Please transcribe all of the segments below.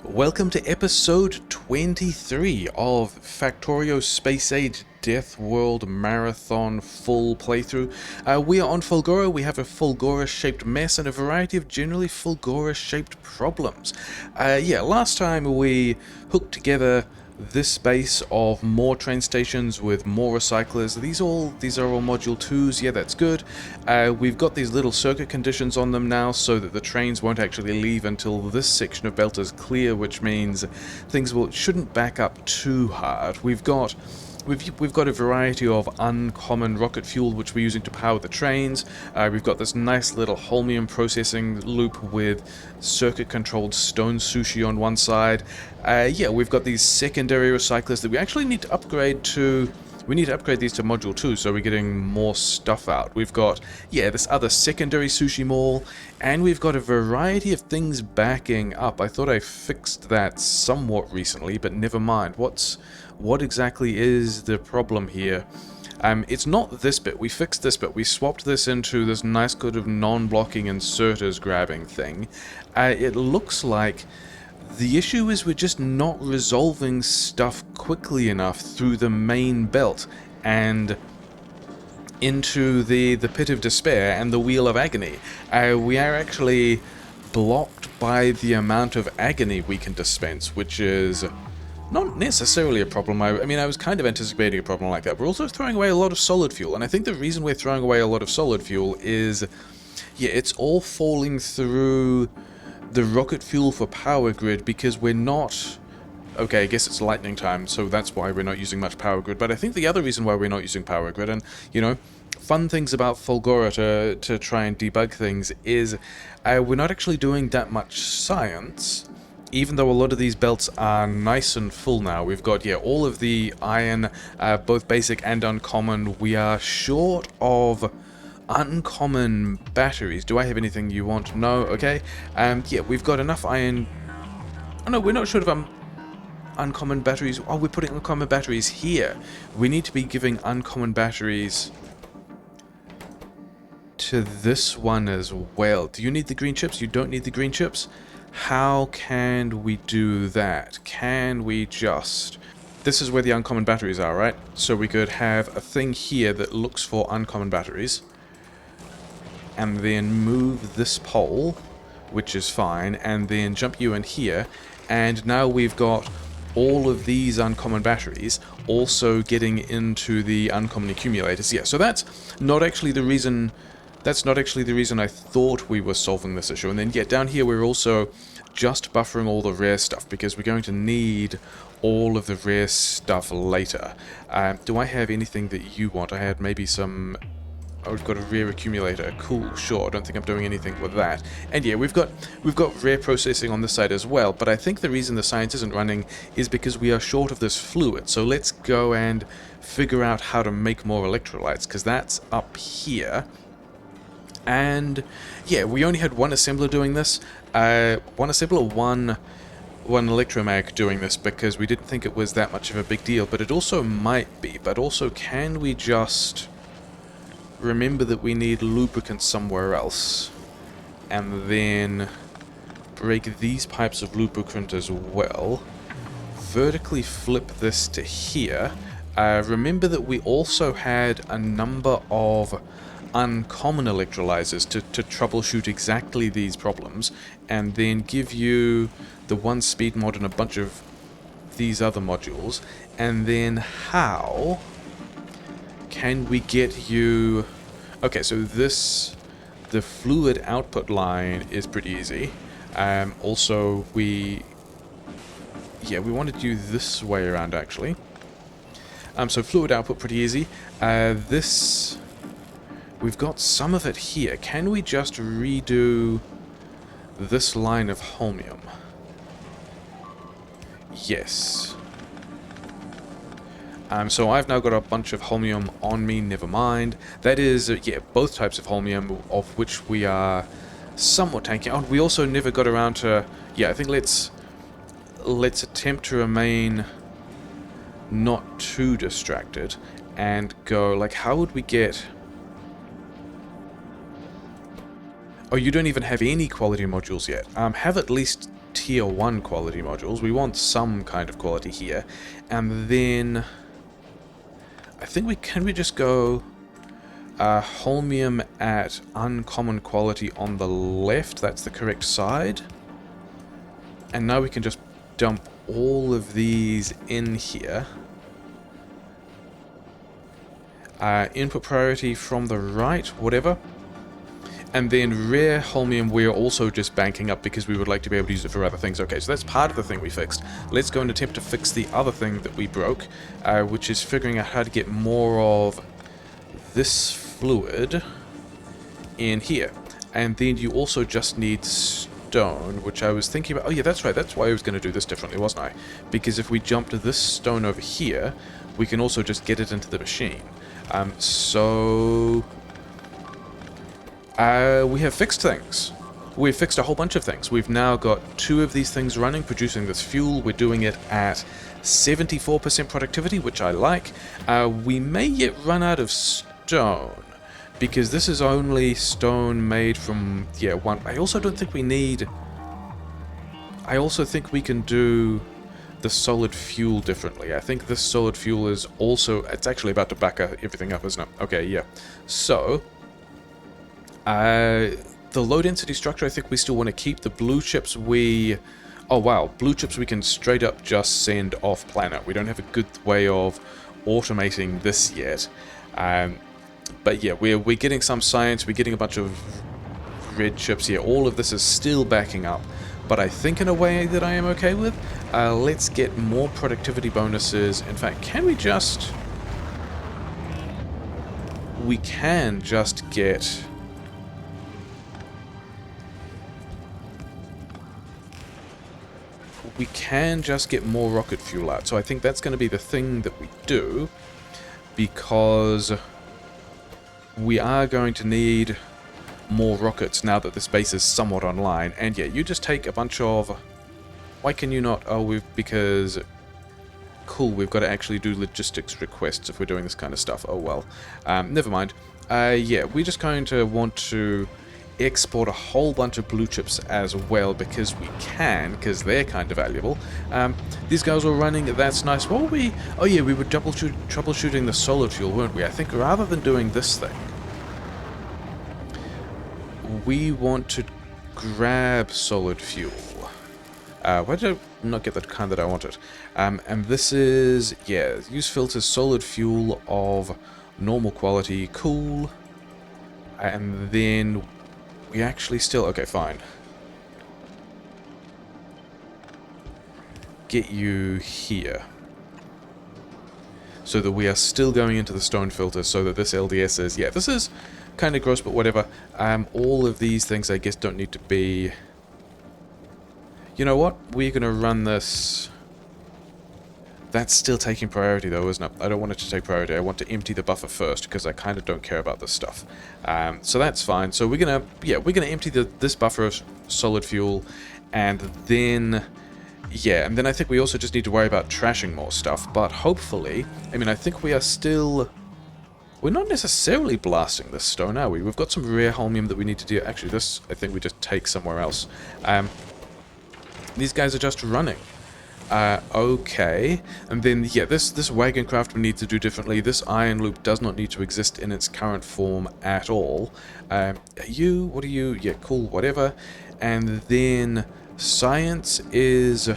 Welcome to episode 23 of Factorio Space Age Deathworld Marathon full playthrough. We are on Fulgora. We have a Fulgora-shaped mess and a variety of generally Fulgora-shaped problems. Last time we hooked together this base of more train stations with more recyclers. These are all module 2s, yeah, that's good. We've got these little circuit conditions on them now so that the trains won't actually leave until this section of belt is clear, which means things shouldn't back up too hard. We've got a variety of uncommon rocket fuel which we're using to power the trains. We've got this nice little holmium processing loop with circuit-controlled stone sushi on one side. We've got these secondary recyclers that we actually need to upgrade to. We need to upgrade these to Module 2 so we're getting more stuff out. We've got, this other secondary sushi mall, and we've got a variety of things backing up. I thought I fixed that somewhat recently, but never mind. What exactly is the problem here? It's not this bit. We fixed this bit. We swapped this into this nice kind of non-blocking inserters grabbing thing. It looks like the issue is we're just not resolving stuff quickly enough through the main belt and into the pit of despair and the wheel of agony. We are actually blocked by the amount of agony we can dispense, which is not necessarily a problem. I was kind of anticipating a problem like that. We're also throwing away a lot of solid fuel, and I think the reason we're throwing away a lot of solid fuel is, it's all falling through the rocket fuel for power grid because we're not... Okay, I guess it's lightning time, so that's why we're not using much power grid, but I think the other reason why we're not using power grid, and, fun things about Fulgora to try and debug things, is we're not actually doing that much science, even though a lot of these belts are nice and full now. We've got, all of the iron, both basic and uncommon. We are short of uncommon batteries. Do I have anything you want? No? Okay. We've got enough iron. Oh no, we're not short of uncommon batteries. Oh, we're putting uncommon batteries here. We need to be giving uncommon batteries to this one as well. Do you need the green chips? You don't need the green chips? How can we do that? Can we just... This is where the uncommon batteries are, right? So we could have a thing here that looks for uncommon batteries, and then move this pole, which is fine, and then jump you in here, and now we've got all of these uncommon batteries also getting into the uncommon accumulators. Yeah, so that's not actually the reason I thought we were solving this issue. And then, down here we're also just buffering all the rare stuff, because we're going to need all of the rare stuff later. Do I have anything that you want? I had maybe some... Oh, we've got a rare accumulator. Cool, sure. I don't think I'm doing anything with that. And we've got rare processing on this side as well, but I think the reason the science isn't running is because we are short of this fluid. So let's go and figure out how to make more electrolytes, because that's up here. And we only had one assembler doing this. One assembler, one electromag doing this, because we didn't think it was that much of a big deal, but it also might be. But also, can we just... remember that we need lubricant somewhere else, and then break these pipes of lubricant as well, vertically flip this to here. Remember that we also had a number of uncommon electrolyzers to troubleshoot exactly these problems, and then give you the one speed mod and a bunch of these other modules. And then how can we get you... Okay, so the fluid output line is pretty easy. Also, we want to do this way around, actually. So fluid output, pretty easy. We've got some of it here. Can we just redo this line of holmium? Yes. So I've now got a bunch of holmium on me, never mind. That is, both types of holmium, of which we are somewhat tanking. Oh, we also never got around to... I think let's attempt to remain not too distracted, and go, how would we get... Oh, you don't even have any quality modules yet. Have at least tier 1 quality modules. We want some kind of quality here. And then I think we just go holmium at uncommon quality on the left. That's the correct side. And now we can just dump all of these in here. Input priority from the right, whatever. And then rare holmium we're also just banking up because we would like to be able to use it for other things. Okay, so that's part of the thing we fixed. Let's go and attempt to fix the other thing that we broke, which is figuring out how to get more of this fluid in here. And then you also just need stone, which I was thinking about. Oh yeah, that's right, that's why I was going to do this differently, wasn't I? Because if we jump to this stone over here, we can also just get it into the machine. We have fixed things. We've fixed a whole bunch of things. We've now got 2 of these things running, producing this fuel. We're doing it at 74% productivity, which I like. We may yet run out of stone, because this is only stone made from, yeah, one. I also don't think we need... I also think we can do the solid fuel differently. I think this solid fuel is also... It's actually about to back everything up, isn't it? Okay, yeah. So... the low density structure, I think we still want to keep. The blue chips we... Oh wow, blue chips we can straight up just send off planet. We don't have a good way of automating this yet. But yeah, we're getting some science, we're getting a bunch of red chips here. All of this is still backing up, but I think in a way that I am okay with. Let's get more productivity bonuses. In fact, can we just... We can just get... We can just get more rocket fuel out. So I think that's going to be the thing that we do, because we are going to need more rockets now that this base is somewhat online. And yeah, you just take a bunch of... Why can you not... Oh, because... Cool, we've got to actually do logistics requests if we're doing this kind of stuff. Oh well. Never mind. Yeah, we're just going to want to export a whole bunch of blue chips as well, because we can, because they're kind of valuable. These guys were running, that's nice. What were we... Oh yeah, we were troubleshooting the solid fuel, weren't we? I think rather than doing this thing, we want to grab solid fuel. Why did I not get that kind that I wanted? And this is, yeah, use filters, solid fuel of normal quality, cool. And then we actually still... Okay, fine. Get you here. So that we are still going into the stone filter, so that this LDS is... Yeah, this is kind of gross, but whatever. All of these things, I guess, don't need to be... You know what? We're going to run this... That's still taking priority though, isn't it? I don't want it to take priority. I want to empty the buffer first, because I kind of don't care about this stuff. So that's fine. So we're going to... Yeah, we're going to empty this buffer of solid fuel, and then... Yeah, and then I think we also just need to worry about trashing more stuff, but hopefully... I mean, I think we are still... We're not necessarily blasting this stone, are we? We've got some rare holmium that we need to do. Actually, this I think we just take somewhere else. These guys are just running. Okay. And then, yeah, this wagon craft we need to do differently. This iron loop does not need to exist in its current form at all. You, what are you? Yeah, cool, whatever. And then science is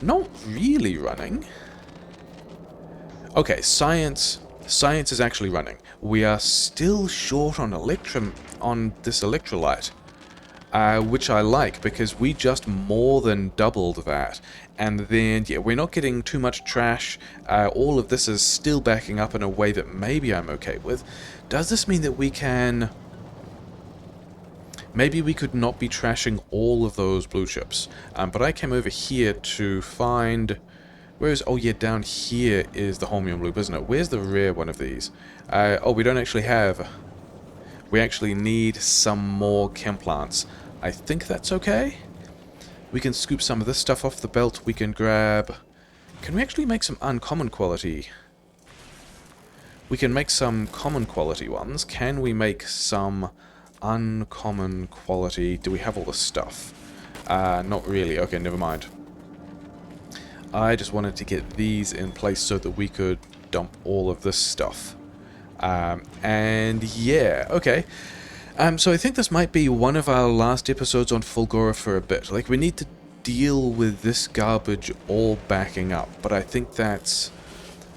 not really running. Okay, science is actually running. We are still short on this electrolyte. Which I like, because we just more than doubled that. And then, yeah, we're not getting too much trash. All of this is still backing up in a way that maybe I'm okay with. Does this mean that we can... Maybe we could not be trashing all of those blue chips. But I came over here to find... Where's... Oh, yeah, down here is the holmium loop, isn't it? Where's the rare one of these? Oh, we don't actually have... We actually need some more chem plants. I think that's okay. We can scoop some of this stuff off the belt. We can grab... Can we actually make some uncommon quality? We can make some common quality ones. Can we make some uncommon quality? Do we have all the stuff? Not really. Okay, never mind. I just wanted to get these in place so that we could dump all of this stuff. And yeah, okay. So I think this might be one of our last episodes on Fulgora for a bit. Like, we need to deal with this garbage all backing up, but I think that's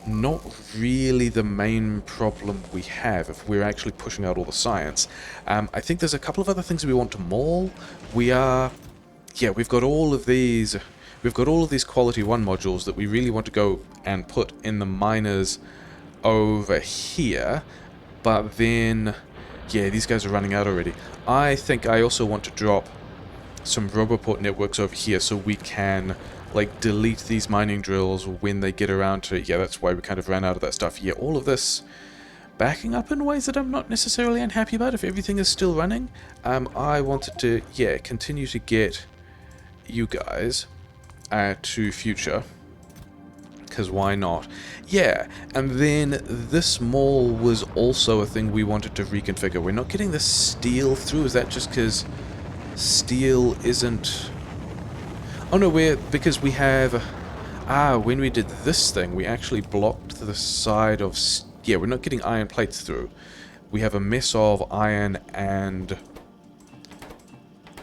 not really the main problem we have if we're actually pushing out all the science. I think there's a couple of other things we want to maul. We've got all of these... We've got all of these quality 1 modules that we really want to go and put in the miners over here, but then, yeah, these guys are running out already. I think I also want to drop some Roboport networks over here so we can, like, delete these mining drills when they get around to it. Yeah, that's why we kind of ran out of that stuff. Yeah, all of this backing up in ways that I'm not necessarily unhappy about if everything is still running. I wanted to, yeah, continue to get you guys to future, because why not? Yeah, and then this mall was also a thing we wanted to reconfigure. We're not getting the steel through. Is that just because steel isn't... Oh no, because we have... when we did this thing, we actually blocked the side of... Yeah, we're not getting iron plates through. We have a mess of iron and...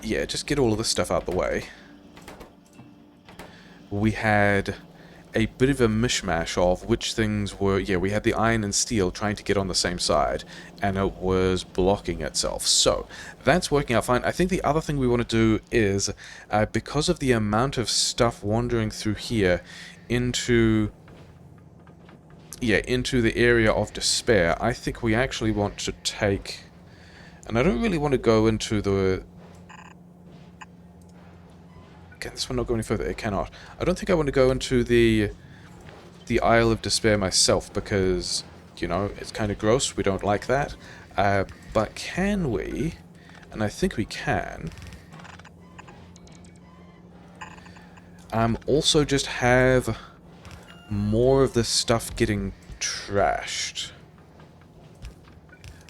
Yeah, just get all of this stuff out the way. We had a bit of a mishmash of which things were... Yeah, we had the iron and steel trying to get on the same side, and it was blocking itself. So, that's working out fine. I think the other thing we want to do is, because of the amount of stuff wandering through here into... Yeah, into the area of despair, I think we actually want to take... And I don't really want to go into the... Can this one not go any further? It cannot. I don't think I want to go into the Isle of Despair myself because, you know, it's kind of gross. We don't like that. But can we, and I think we can, also just have more of this stuff getting trashed.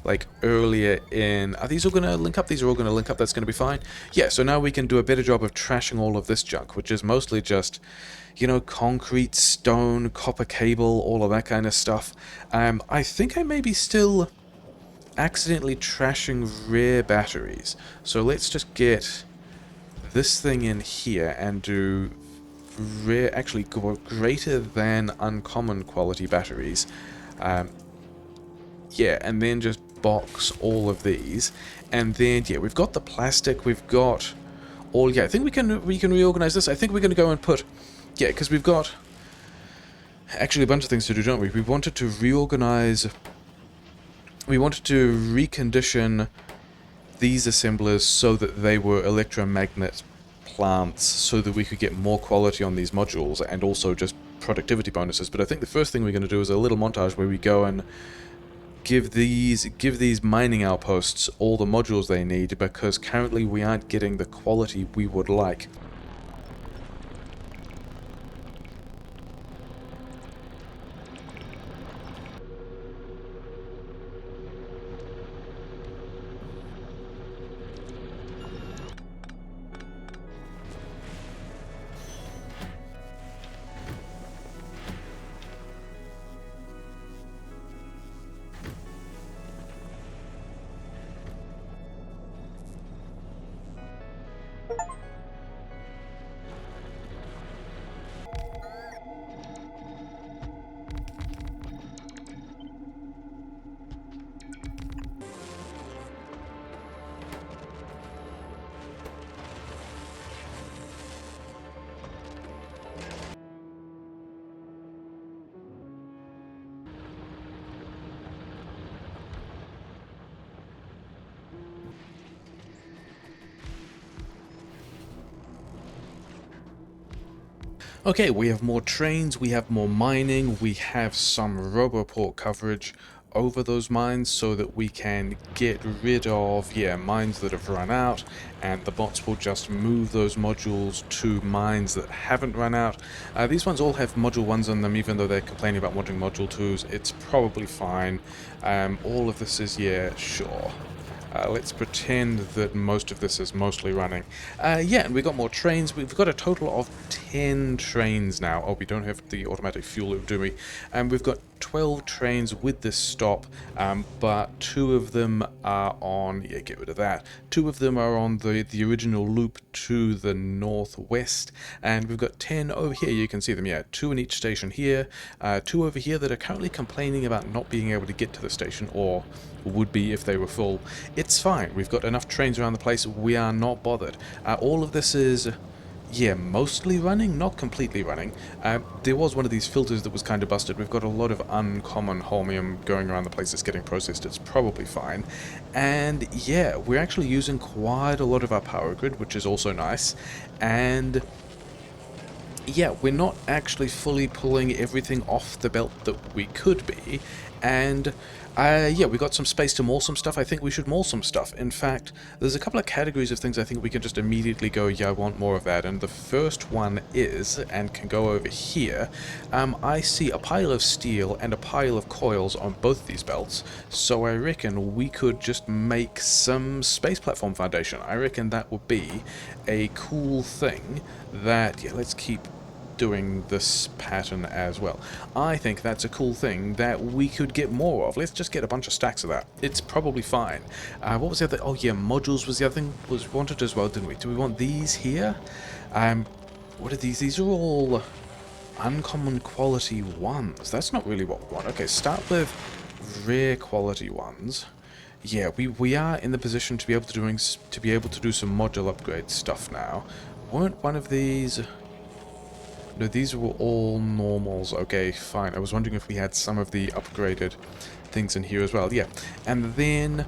Like earlier in... Are these all going to link up? These are all going to link up. That's going to be fine. Yeah, so now we can do a better job of trashing all of this junk, which is mostly just, you know, concrete, stone, copper cable, all of that kind of stuff. I think I may be still accidentally trashing rare batteries. So let's just get this thing in here and do rare, actually greater than uncommon quality batteries. Yeah, and then just box all of these, and then yeah, we've got the plastic, we've got all... Yeah, I think we can reorganize this. I think we're going to go and put... Yeah, because we've got actually a bunch of things to do, don't we? We wanted to reorganize... We wanted to recondition these assemblers so that they were electromagnet plants, so that we could get more quality on these modules, and also just productivity bonuses. But I think the first thing we're going to do is a little montage where we go and give these mining outposts all the modules they need, because currently we aren't getting the quality we would like. Okay, we have more trains, we have more mining, we have some Roboport coverage over those mines so that we can get rid of, yeah, mines that have run out, and the bots will just move those modules to mines that haven't run out. These ones all have module 1s on them, even though they're complaining about wanting module 2s. It's probably fine. All of this is, yeah, sure. Let's pretend that most of this is mostly running. Yeah, and we got more trains. We've got a total of 10 trains now. Oh, we don't have the automatic fuel loop, do we? And we've got 12 trains with this stop, but 2 of them are on... Yeah, get rid of that. 2 of them are on the original loop to the northwest, and we've got 10 over here. You can see them, yeah. 2 in each station here, 2 over here that are currently complaining about not being able to get to the station, or would be if they were full. It's fine. We've got enough trains around the place. We are not bothered. All of this is... yeah, mostly running, not completely running. There was one of these filters that was kind of busted. We've got a lot of uncommon holmium going around the place that's getting processed. It's probably fine. And yeah, we're actually using quite a lot of our power grid, which is also nice. And yeah, we're not actually fully pulling everything off the belt that we could be. And yeah, we got some space to maul some stuff. I think we should maul some stuff. In fact, there's a couple of categories of things I think we can just immediately go, yeah, I want more of that. And the first one is, and can go over here, I see a pile of steel and a pile of coils on both these belts. So I reckon we could just make some space platform foundation. I reckon that would be a cool thing that, yeah, let's keep doing this pattern as well. I think that's a cool thing that we could get more of. Let's just get a bunch of stacks of that. It's probably fine. What was the other? Oh yeah, modules was the other thing was wanted as well, didn't we? Do we want these here? What are these? These are all uncommon quality ones. That's not really what we want. Okay, start with rare quality ones. Yeah, we are in the position to be able to do some module upgrade stuff now. Weren't one of these? No, these were all normals. Okay, fine. I was wondering if we had some of the upgraded things in here as well. Yeah, and then...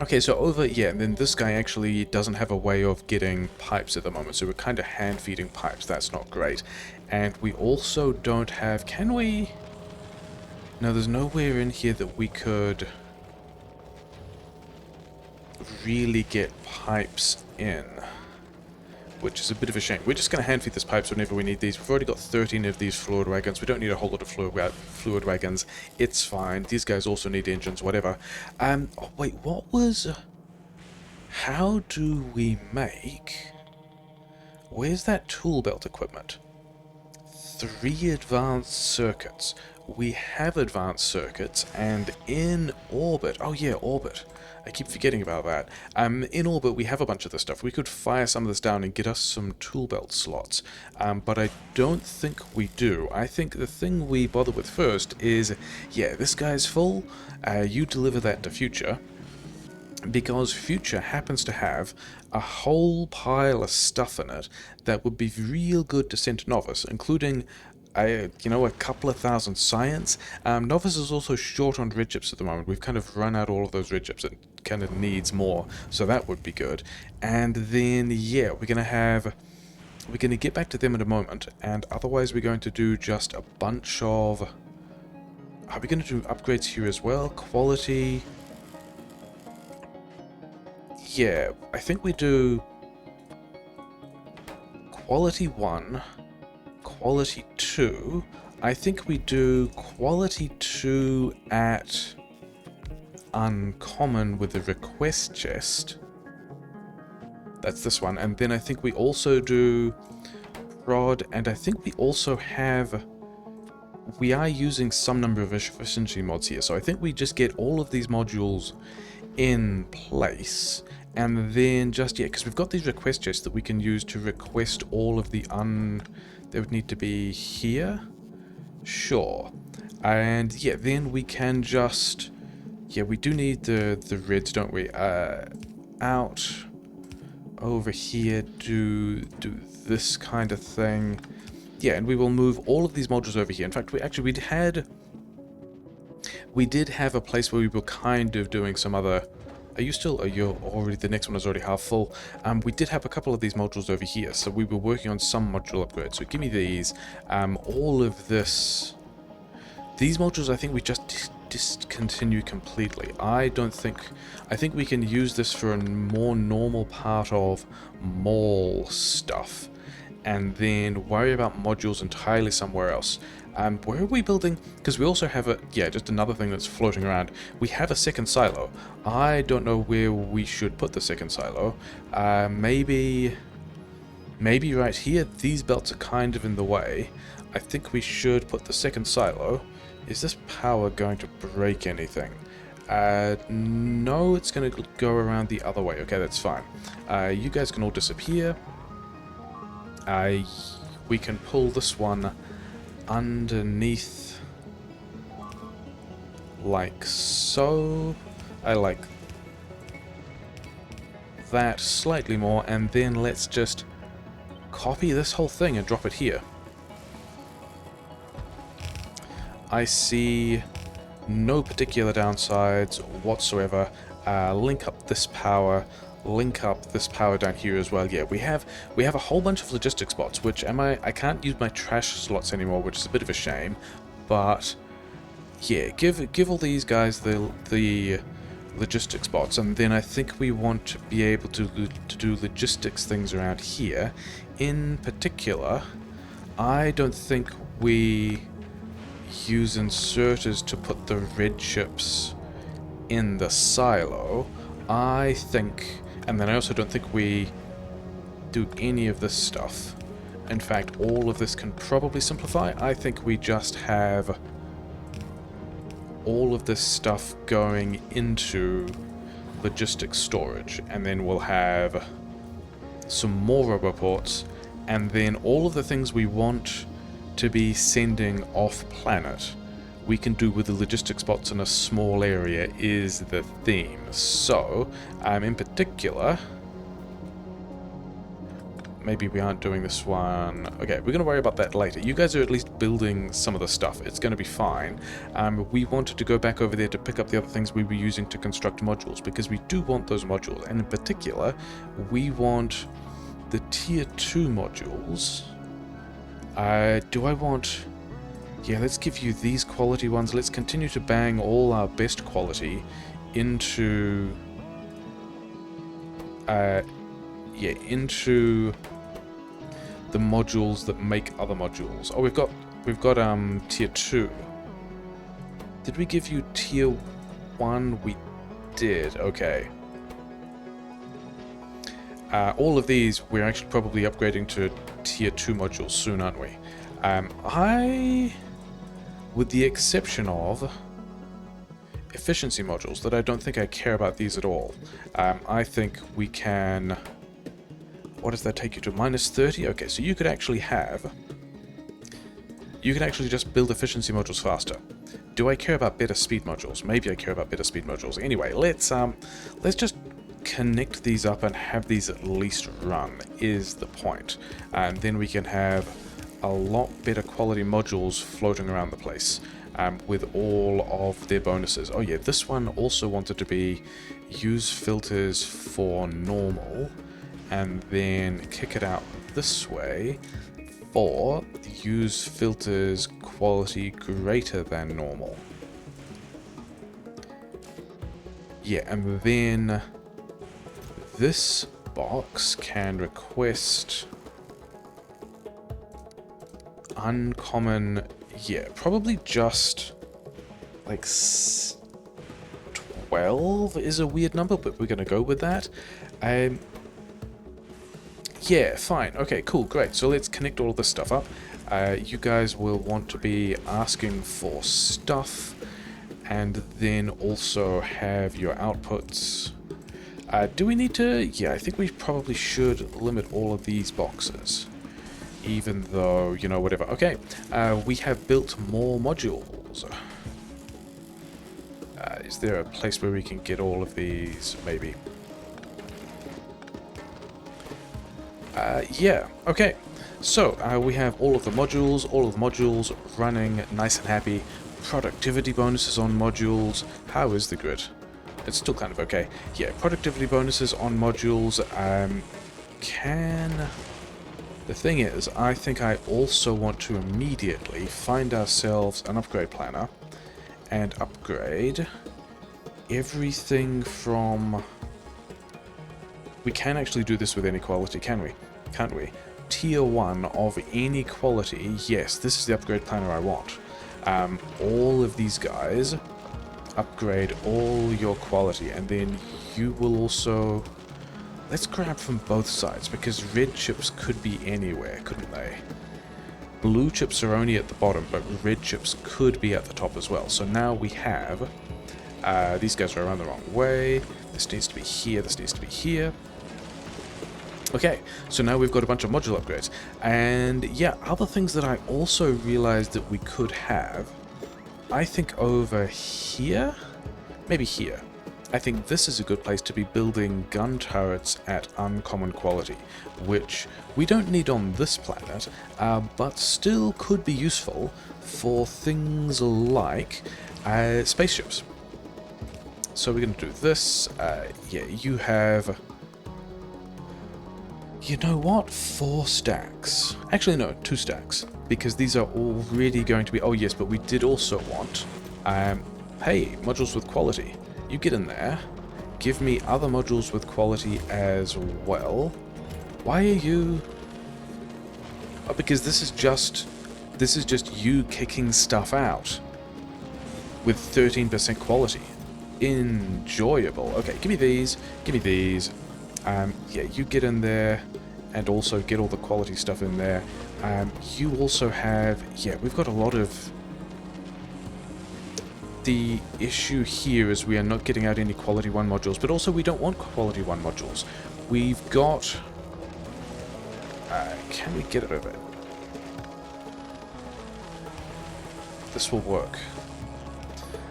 okay, so over... yeah, and then this guy actually doesn't have a way of getting pipes at the moment, so we're kind of hand-feeding pipes. That's not great. And we also don't have... can we... no, there's nowhere in here that we could really get pipes in, which is a bit of a shame. We're just going to hand feed these pipes whenever we need these. We've already got 13 of these fluid wagons. We don't need a whole lot of fluid wagons. It's fine. These guys also need engines, whatever. Oh, wait, what was... how do we make... where's that tool belt equipment? 3 advanced circuits. We have advanced circuits, and in orbit... oh yeah, orbit. I keep forgetting about that. In orbit, we have a bunch of this stuff. We could fire some of this down and get us some tool belt slots, but I don't think we do. I think the thing we bother with first is, yeah, this guy's full. You deliver that to Future, because Future happens to have a whole pile of stuff in it that would be real good to send to Novice, including... you know, a couple of thousand science. Novice is also short on red chips at the moment. We've kind of run out all of those red chips. It kind of needs more, so that would be good. And then, yeah, we're going to get back to them in a moment, and otherwise we're going to do just a bunch of... are we going to do upgrades here as well? Quality... yeah, I think we do... quality 1... quality 2. I think we do quality 2 at uncommon with the request chest. That's this one. And then I think we also do prod, and I think we also have... we are using some number of efficiency mods here, so I think we just get all of these modules in place, and then just, yeah, because we've got these request chests that we can use to request all of the they would need to be here? Sure. And yeah, then we can just... yeah, we do need the reds, don't we? Out over here, do this kind of thing. Yeah, and we will move all of these modules over here. In fact, we did have a place where we were kind of doing some other... are you still... are you already... the next one is already half full. We did have a couple of these modules over here, so we were working on some module upgrades. So give me these. All of this... these modules I think we just discontinue completely. I don't think... I think we can use this for a more normal part of mall stuff, and then worry about modules entirely somewhere else. Where are we building? Because we also have just another thing that's floating around. We have a second silo. I don't know where we should put the second silo. Maybe right here. These belts are kind of in the way. I think we should put the second silo. Is this power going to break anything? No, it's going to go around the other way. Okay, that's fine. You guys can all disappear. We can pull this one underneath like so. I like that slightly more, and then let's just copy this whole thing and drop it here. I see no particular downsides whatsoever. Link up this power. Link up this power down here as well. Yeah, we have a whole bunch of logistics spots, which I can't use my trash slots anymore, which is a bit of a shame. But yeah, give all these guys the logistics spots, and then I think we want to be able to do logistics things around here. In particular, I don't think we use inserters to put the red chips in the silo. I think, and then I also don't think we do any of this stuff. In fact, all of this can probably simplify. I think we just have all of this stuff going into logistics storage, and then we'll have some more roboports, and then all of the things we want to be sending off planet we can do with the logistics spots in a small area is the theme. So, in particular, maybe we aren't doing this one. Okay, we're going to worry about that later. You guys are at least building some of the stuff. It's going to be fine. We wanted to go back over there to pick up the other things we were using to construct modules, because we do want those modules. And in particular, we want the tier 2 modules. Do I want... Yeah, let's give you these quality ones. Let's continue to bang all our best quality into... into the modules that make other modules. Oh, we've got tier 2. Did we give you tier 1? We did. Okay. All of these we're actually probably upgrading to tier 2 modules soon, aren't we? With the exception of efficiency modules, that I don't think I care about these at all. I think we can... What does that take you to? -30? Okay, so you could actually have... You can actually just build efficiency modules faster. Do I care about better speed modules? Maybe I care about better speed modules. Anyway, let's just connect these up and have these at least run, is the point. And then we can have a lot better quality modules floating around the place, with all of their bonuses. Oh yeah, this one also wanted to be use filters for normal, and then kick it out this way for use filters quality greater than normal. Yeah, and then this box can request uncommon, yeah, probably just like 12 is a weird number, but we're gonna go with that. Yeah, fine. Okay, cool, great. So let's connect all of this stuff up. You guys will want to be asking for stuff, and then also have your outputs. Do we need to... Yeah, I think we probably should limit all of these boxes. Even though, you know, whatever. Okay, we have built more modules. Is there a place where we can get all of these? Maybe. Yeah, okay. So, we have all of the modules running nice and happy. Productivity bonuses on modules. How is the grid? It's still kind of okay. Yeah, productivity bonuses on modules. The thing is, I think I also want to immediately find ourselves an upgrade planner and upgrade everything from... We can actually do this with inequality, can we? Can't we? tier 1 of any quality, yes, this is the upgrade planner I want. All of these guys, upgrade all your quality, and then you will also... Let's grab from both sides, because red chips could be anywhere, couldn't they? Blue chips are only at the bottom, but red chips could be at the top as well. So now we have... these guys are around the wrong way. This needs to be here, this needs to be here. Okay, so now we've got a bunch of module upgrades. And yeah, other things that I also realized that we could have, I think over here, maybe here. I think this is a good place to be building gun turrets at uncommon quality, which we don't need on this planet, but still could be useful for things like spaceships. So we're going to do this. Yeah, you have... You know what? 4 stacks. Actually, no, 2 stacks. Because these are already going to be... Oh, yes, but we did also want... hey, modules with quality. You get in there. Give me other modules with quality as well. Why are you... Oh, because this is just you kicking stuff out. With 13% quality. Enjoyable. Okay, give me these. Give me these. Yeah, you get in there and also get all the quality stuff in there. You also have... Yeah, we've got a lot of... The issue here is we are not getting out any quality 1 modules, but also we don't want quality 1 modules. We've got... can we get it over? This will work.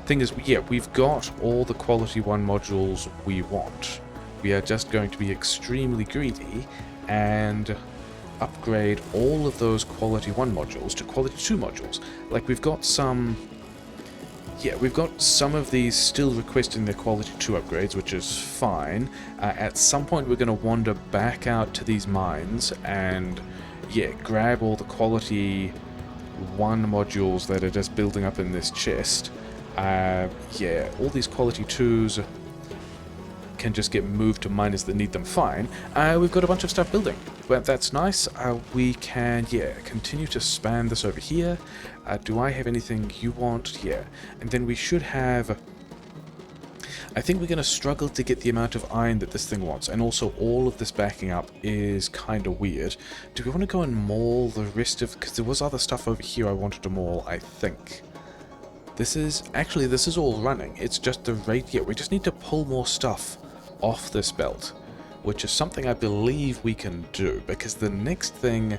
Thing is, yeah, we've got all the quality 1 modules we want. We are just going to be extremely greedy and upgrade all of those quality 1 modules to quality 2 modules. Like, we've got some... Yeah, we've got some of these still requesting their quality 2 upgrades, which is fine. At some point we're going to wander back out to these mines and, yeah, grab all the quality 1 modules that are just building up in this chest. Yeah, all these quality 2s can just get moved to miners that need them, fine. We've got a bunch of stuff building. Well, that's nice. We can, yeah, continue to span this over here. Do I have anything you want? Yeah. And then we should have... I think we're going to struggle to get the amount of iron that this thing wants. And also, all of this backing up is kind of weird. Do we want to go and maul the rest of... Because there was other stuff over here I wanted to maul, I think. This is... Actually, this is all running. It's just the rate... Yeah, we just need to pull more stuff off this belt, which is something I believe we can do, because the next thing,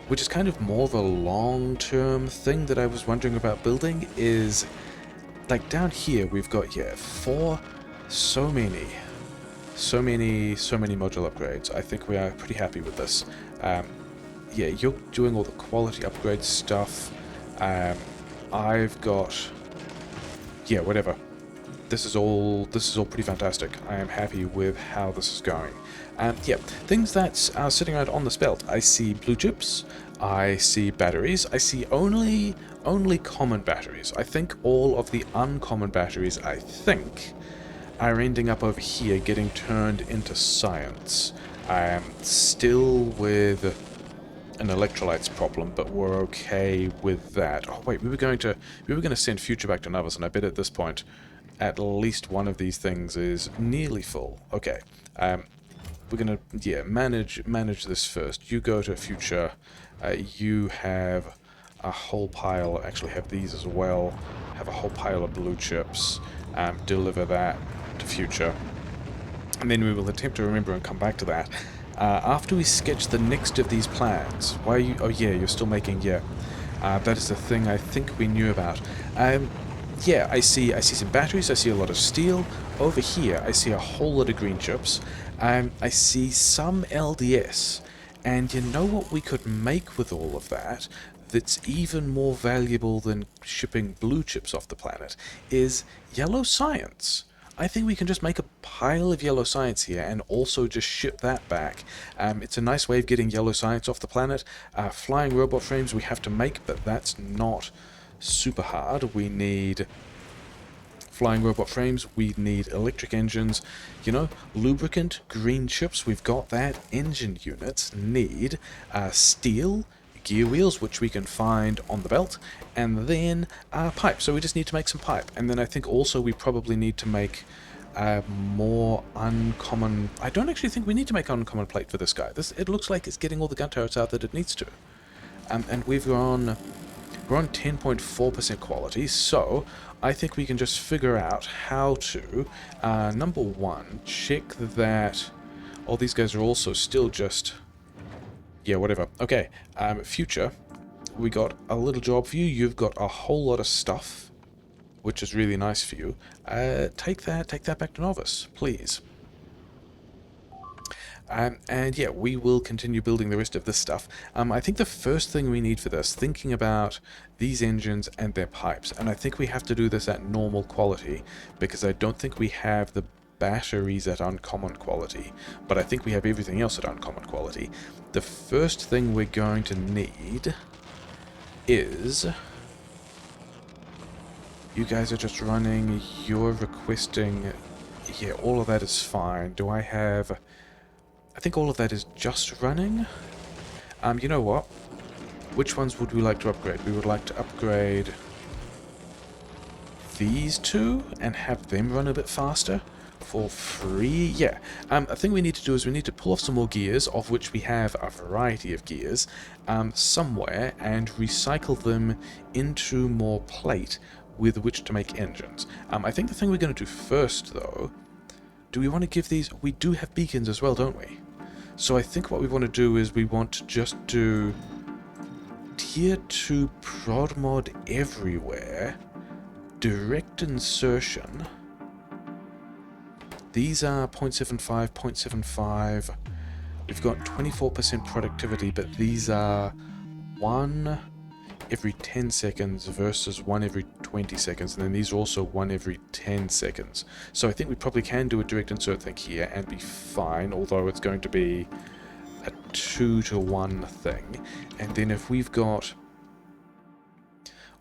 which is kind of more of a long-term thing that I was wondering about building, is like down here we've got, yeah, so many module upgrades. I think we are pretty happy with this. Yeah, you're doing all the quality upgrade stuff. I've got, yeah, whatever. This is all pretty fantastic. I am happy with how this is going. Yeah, things that are sitting around on this belt. I see blue chips, I see batteries, I see only common batteries. I think all of the uncommon batteries, I think, are ending up over here getting turned into science. I am still with an electrolytes problem, but we're okay with that. Oh wait, we were going to send Future back to Novus, and I bet at this point at least one of these things is nearly full. Okay, we're gonna, yeah, manage this first. You go to Future. You have a whole pile. Actually, have these as well. Have a whole pile of blue chips. Deliver that to Future, and then we will attempt to remember and come back to that after we sketch the next of these plans. Why are you? Oh yeah, you're still making. Yeah, that is the thing I think we knew about. Yeah, I see some batteries, I see a lot of steel. Over here, I see a whole lot of green chips. I see some LDS. And you know what we could make with all of that that's even more valuable than shipping blue chips off the planet is yellow science. I think we can just make a pile of yellow science here and also just ship that back. It's a nice way of getting yellow science off the planet. Flying robot frames we have to make, but that's not super hard. We need flying robot frames, we need electric engines, you know, lubricant, green chips, we've got that. Engine units need steel, gear wheels, which we can find on the belt, and then pipe. So we just need to make some pipe. And then I think also we probably need to make more uncommon... I don't actually think we need to make uncommon plate for this guy. It looks like it's getting all the gun turrets out that it needs to. And we're on 10.4% quality, so I think we can just figure out how to, number one, check that... Oh, these guys are also still just... Yeah, whatever. Okay, future, we got a little job for you. You've got a whole lot of stuff, which is really nice for you. Take that back to Novice, please. And yeah, we will continue building the rest of this stuff. I think the first thing we need for this, thinking about these engines and their pipes, and I think we have to do this at normal quality, because I don't think we have the batteries at uncommon quality, but I think we have everything else at uncommon quality. The first thing we're going to need is... You guys are just running, you're requesting... Yeah, all of that is fine. Do I have... I think all of that is just running. You know what? Which ones would we like to upgrade? We would like to upgrade these two and have them run a bit faster for free. Yeah. I think we need to do is we need to pull off some more gears, of which we have a variety of gears, somewhere, and recycle them into more plate with which to make engines. I think the thing we're going to do first, though... Do we want to give these... We do have beacons as well, don't we? So I think what we want to do is we want to just do tier 2 prod mod everywhere, direct insertion. These are 0.75, 0.75. We've got 24% productivity, but these are 1 every 10 seconds versus 1 every 20 seconds, and then these are also 1 every 10 seconds. So I think we probably can do a direct insert thing here and be fine, although it's going to be a 2-to-1 thing. And then if we've got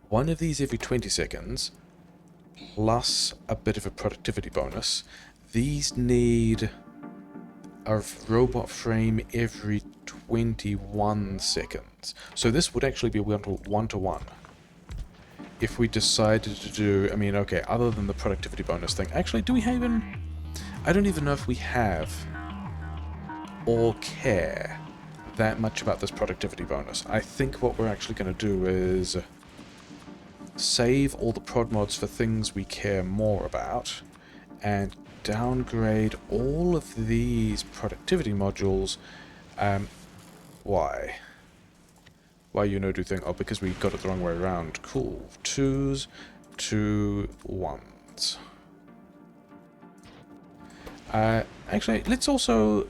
1 of these every 20 seconds, plus a bit of a productivity bonus, these need a robot frame every 21 seconds. So this would actually be 1-to-1. If we decided to do... I mean, okay, other than the productivity bonus thing. Actually, do we even... I don't even know if we have or care that much about this productivity bonus. I think what we're actually going to do is save all the prod mods for things we care more about, and downgrade all of these productivity modules. Why? Why you know do thing? Oh, because we got it the wrong way around. Cool. 2s to 1s. Actually, let's also...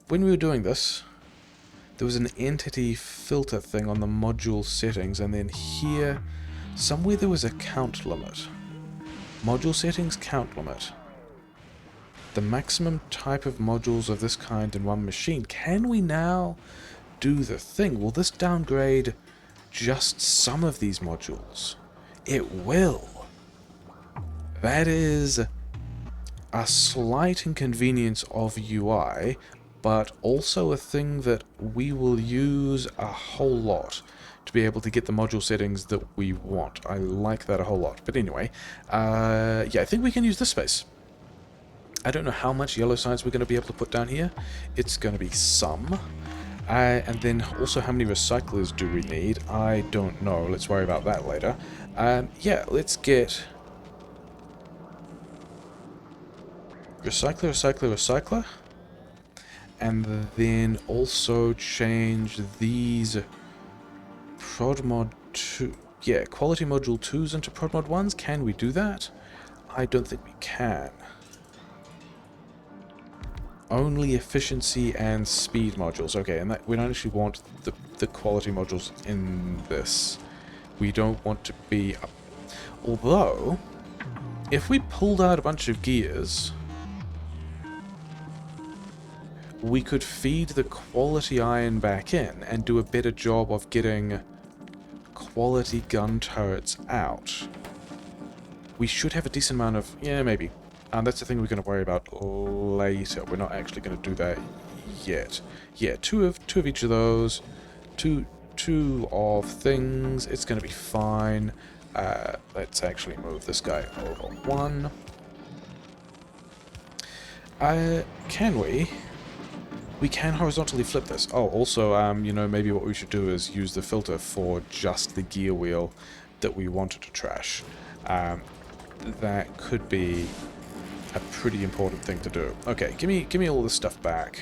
When we were doing this, there was an entity filter thing on the module settings, and then here, somewhere there was a count limit. Module settings, count limit. The maximum type of modules of this kind in one machine. Can we now do the thing? Will this downgrade just some of these modules? It will. That is a slight inconvenience of UI, but also a thing that we will use a whole lot to be able to get the module settings that we want. I like that a whole lot. But anyway, yeah, I think we can use this space. I don't know how much yellow science we're going to be able to put down here. It's going to be some. And then also how many recyclers do we need? I don't know. Let's worry about that later. Yeah, let's get... Recycler. And then also change these prod mod 2. Yeah, quality module 2s into prod mod 1s. Can we do that? I don't think we can. Only efficiency and speed modules. Okay, and that we don't actually want the quality modules in this. We don't want to be... Although, if we pulled out a bunch of gears, we could feed the quality iron back in and do a better job of getting quality gun turrets out. We should have a decent amount of... Yeah, maybe. That's the thing we're going to worry about later. We're not actually going to do that yet. Yeah, two of each of those. Two of things. It's going to be fine. Let's actually move this guy over one. Can we? We can horizontally flip this. Oh, also, you know, maybe what we should do is use the filter for just the gear wheel that we wanted to trash. That could be a pretty important thing to do. Okay, give me all this stuff back.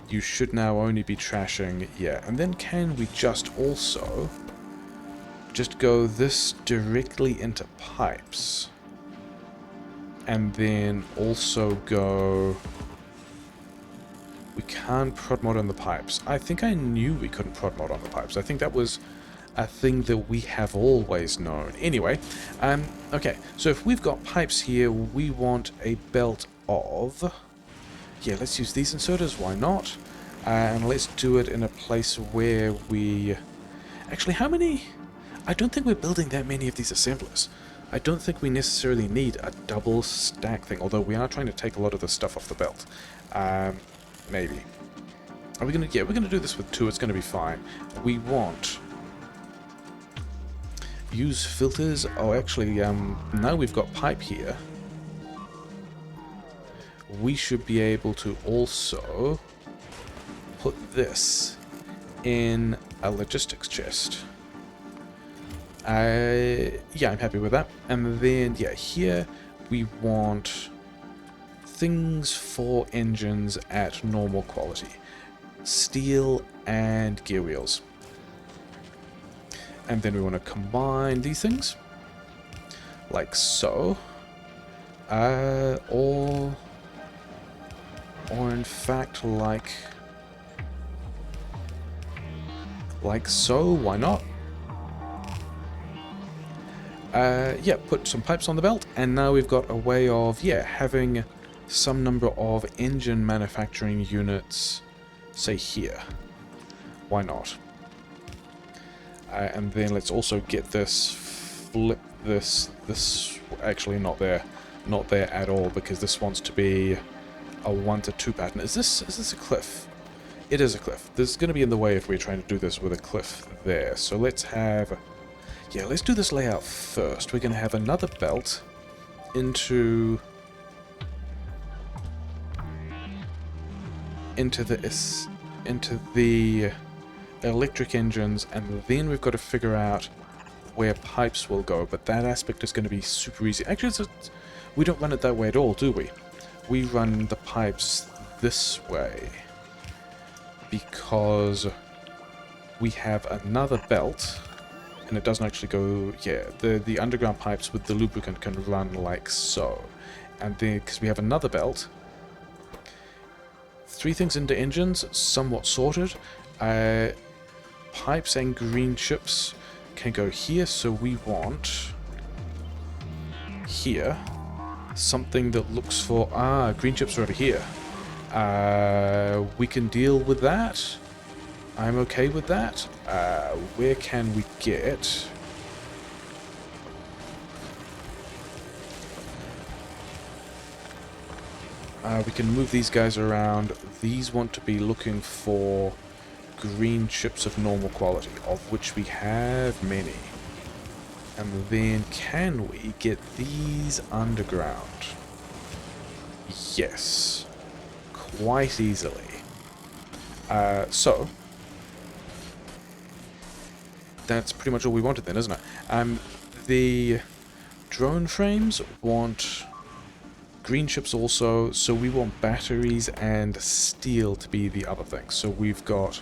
You should now only be trashing, yeah. And then can we just also just go this directly into pipes? And then also go... We can't prod mod on the pipes. I think I knew we couldn't prod mod on the pipes. I think that was a thing that we have always known. Anyway, okay, so if we've got pipes here, we want a belt of... Yeah, let's use these inserters, why not? And let's do it in a place where we... Actually, how many... I don't think we're building that many of these assemblers. I don't think we necessarily need a double stack thing, although we are trying to take a lot of the stuff off the belt. Maybe. Are we gonna... Yeah, we're gonna do this with 2, it's gonna be fine. We want... Use filters. Oh, actually, now we've got pipe here. We should be able to also put this in a logistics chest. Yeah, I'm happy with that. And then, yeah, here we want things for engines at normal quality. Steel and gear wheels. And then we want to combine these things. Like so. Or in fact, like so, why not? Yeah, put some pipes on the belt, and now we've got a way of, yeah, having some number of engine manufacturing units, say here. Why not? And then let's also get this, flip this, actually not there at all, because this wants to be a 1 to 2 pattern. Is this a cliff? It is a cliff. This is going to be in the way if we're trying to do this with a cliff there. So let's have... Yeah, let's do this layout first. We're going to have another belt into the electric engines, and then we've got to figure out where pipes will go, but that aspect is going to be super easy. Actually, we don't run it that way at all, do we? We run the pipes this way because we have another belt, and it doesn't actually go... Yeah, the underground pipes with the lubricant can run like so. And then, because we have another belt, 3 things into engines, somewhat sorted. Pipes and green chips can go here, so we want here something that looks for... green chips are over here. We can deal with that. I'm okay with that. Where can we get... we can move these guys around. These want to be looking for green chips of normal quality, of which we have many. And then can we get these underground? Yes. Quite easily. So that's pretty much all we wanted then, isn't it? The drone frames want green chips also, so we want batteries and steel to be the other thing. So we've got...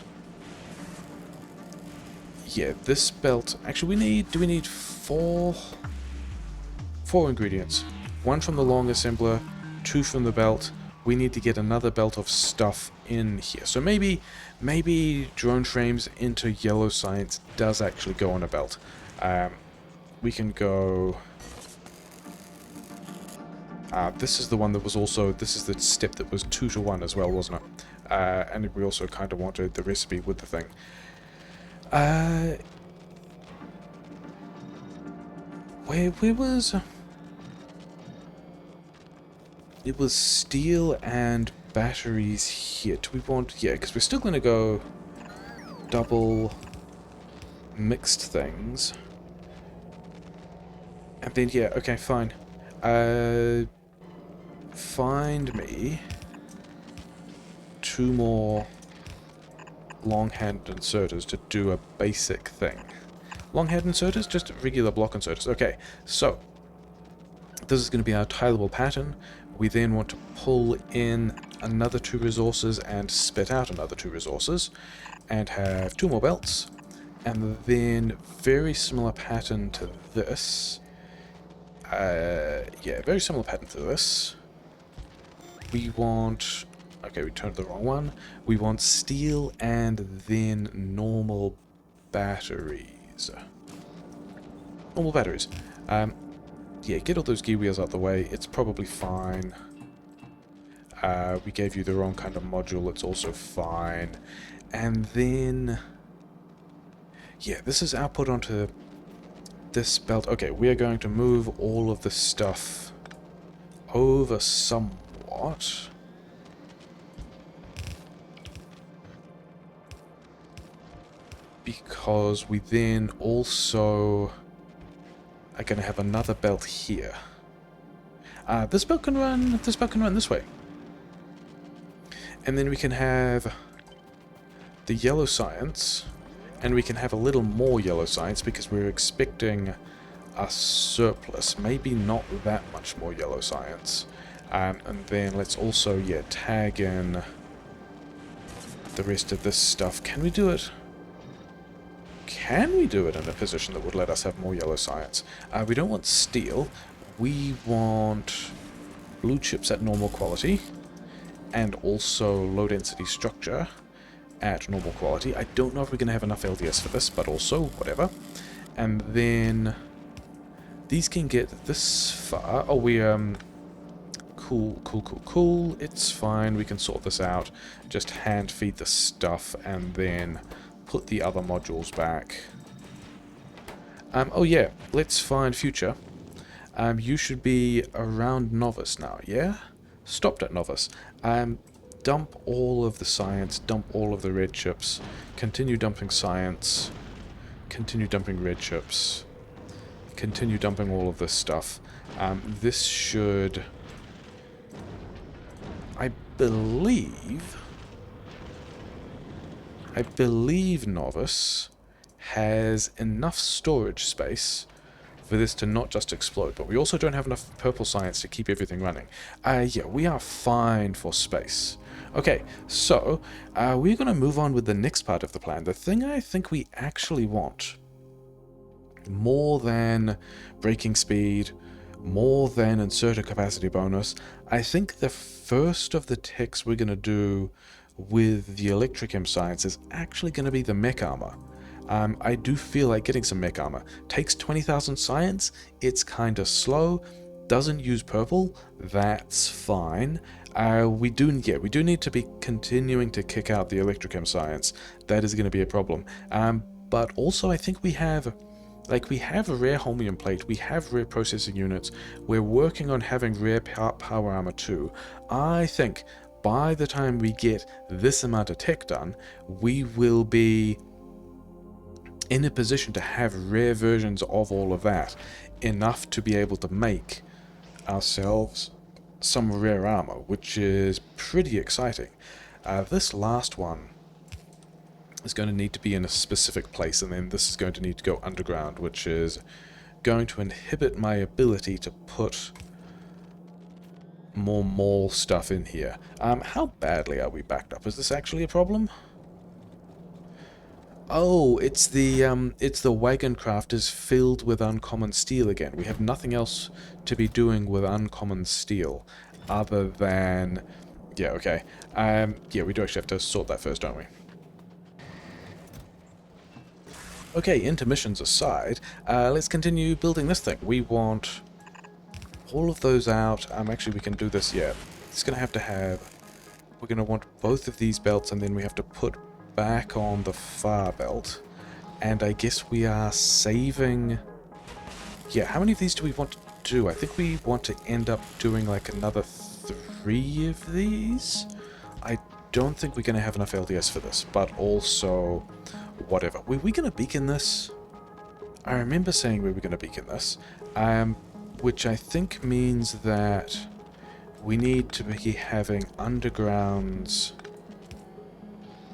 Yeah, this belt... Actually, do we need 4 ingredients? 1 from the long assembler, 2 from the belt. We need to get another belt of stuff in here. So maybe drone frames into yellow science does actually go on a belt. We can go... this is the one that was also... This is the step that was 2 to 1 as well, wasn't it? And we also kind of wanted the recipe with the thing. Where was... It was steel and batteries here. Do we want... Yeah, because we're still going to go double mixed things. And then, yeah, okay, fine. Find me 2 more long-hand inserters to do a basic thing. Long-hand inserters? Just regular block inserters. Okay, so this is going to be our tileable pattern. We then want to pull in another 2 resources and spit out another 2 resources, and have 2 more belts. And then very similar pattern to this. Yeah, very similar pattern to this. We want... Okay, we turned the wrong one. We want steel and then normal batteries. Normal batteries. Yeah, get all those gear wheels out the way. It's probably fine. We gave you the wrong kind of module. It's also fine. And then... Yeah, this is output onto this belt. Okay, we are going to move all of the stuff over somewhat. Because we then also are going to have another belt here. This belt can run this way. And then we can have the yellow science, and we can have a little more yellow science because we're expecting a surplus. Maybe not that much more yellow science. And then let's also, yeah, tag in the rest of this stuff. Can we do it? Can we do it in a position that would let us have more yellow science? We don't want steel. We want blue chips at normal quality, and also low density structure at normal quality. I don't know if we're going to have enough LDS for this, but also whatever. And then these can get this far. Oh, we cool. It's fine. We can sort this out. Just hand feed the stuff and then put the other modules back. Oh yeah, let's find future. You should be around novice now, yeah? Stopped at novice. Dump all of the science, dump all of the red chips, continue dumping science, continue dumping red chips, continue dumping all of this stuff. This should... I believe Novice has enough storage space for this to not just explode, but we also don't have enough purple science to keep everything running. Yeah, we are fine for space. Okay, so we're going to move on with the next part of the plan. The thing I think we actually want, more than braking speed, more than inserter capacity bonus, I think the first of the techs we're going to do with the Electrochem science is actually going to be the mech armor. I do feel like getting some mech armor. Takes 20,000 science, it's kind of slow, doesn't use purple, that's fine. We do need to be continuing to kick out the Electrochem science. That is going to be a problem. But also I think we have a rare holmium plate, we have rare processing units, we're working on having rare power armor too. I think by the time we get this amount of tech done, we will be in a position to have rare versions of all of that, enough to be able to make ourselves some rare armor, which is pretty exciting. This last one is going to need to be in a specific place, and then this is going to need to go underground, which is going to inhibit my ability to put more mall stuff in here. How badly are we backed up? Is this actually a problem? Oh, it's the wagon craft is filled with uncommon steel again. We have nothing else to be doing with uncommon steel other than... Yeah, okay. Yeah, we do actually have to sort that first, don't we? Okay, intermissions aside, let's continue building this thing. We want all of those out. Actually, we can do this, yeah. It's going to have... We're going to want both of these belts, and then we have to put back on the far belt. And I guess we are saving Yeah, how many of these do we want to do? I think we want to end up doing like another 3 of these. I don't think we're going to have enough LDS for this, but also whatever. Were we going to beacon this? I remember saying we were going to beacon this, which I think means that we need to be having undergrounds.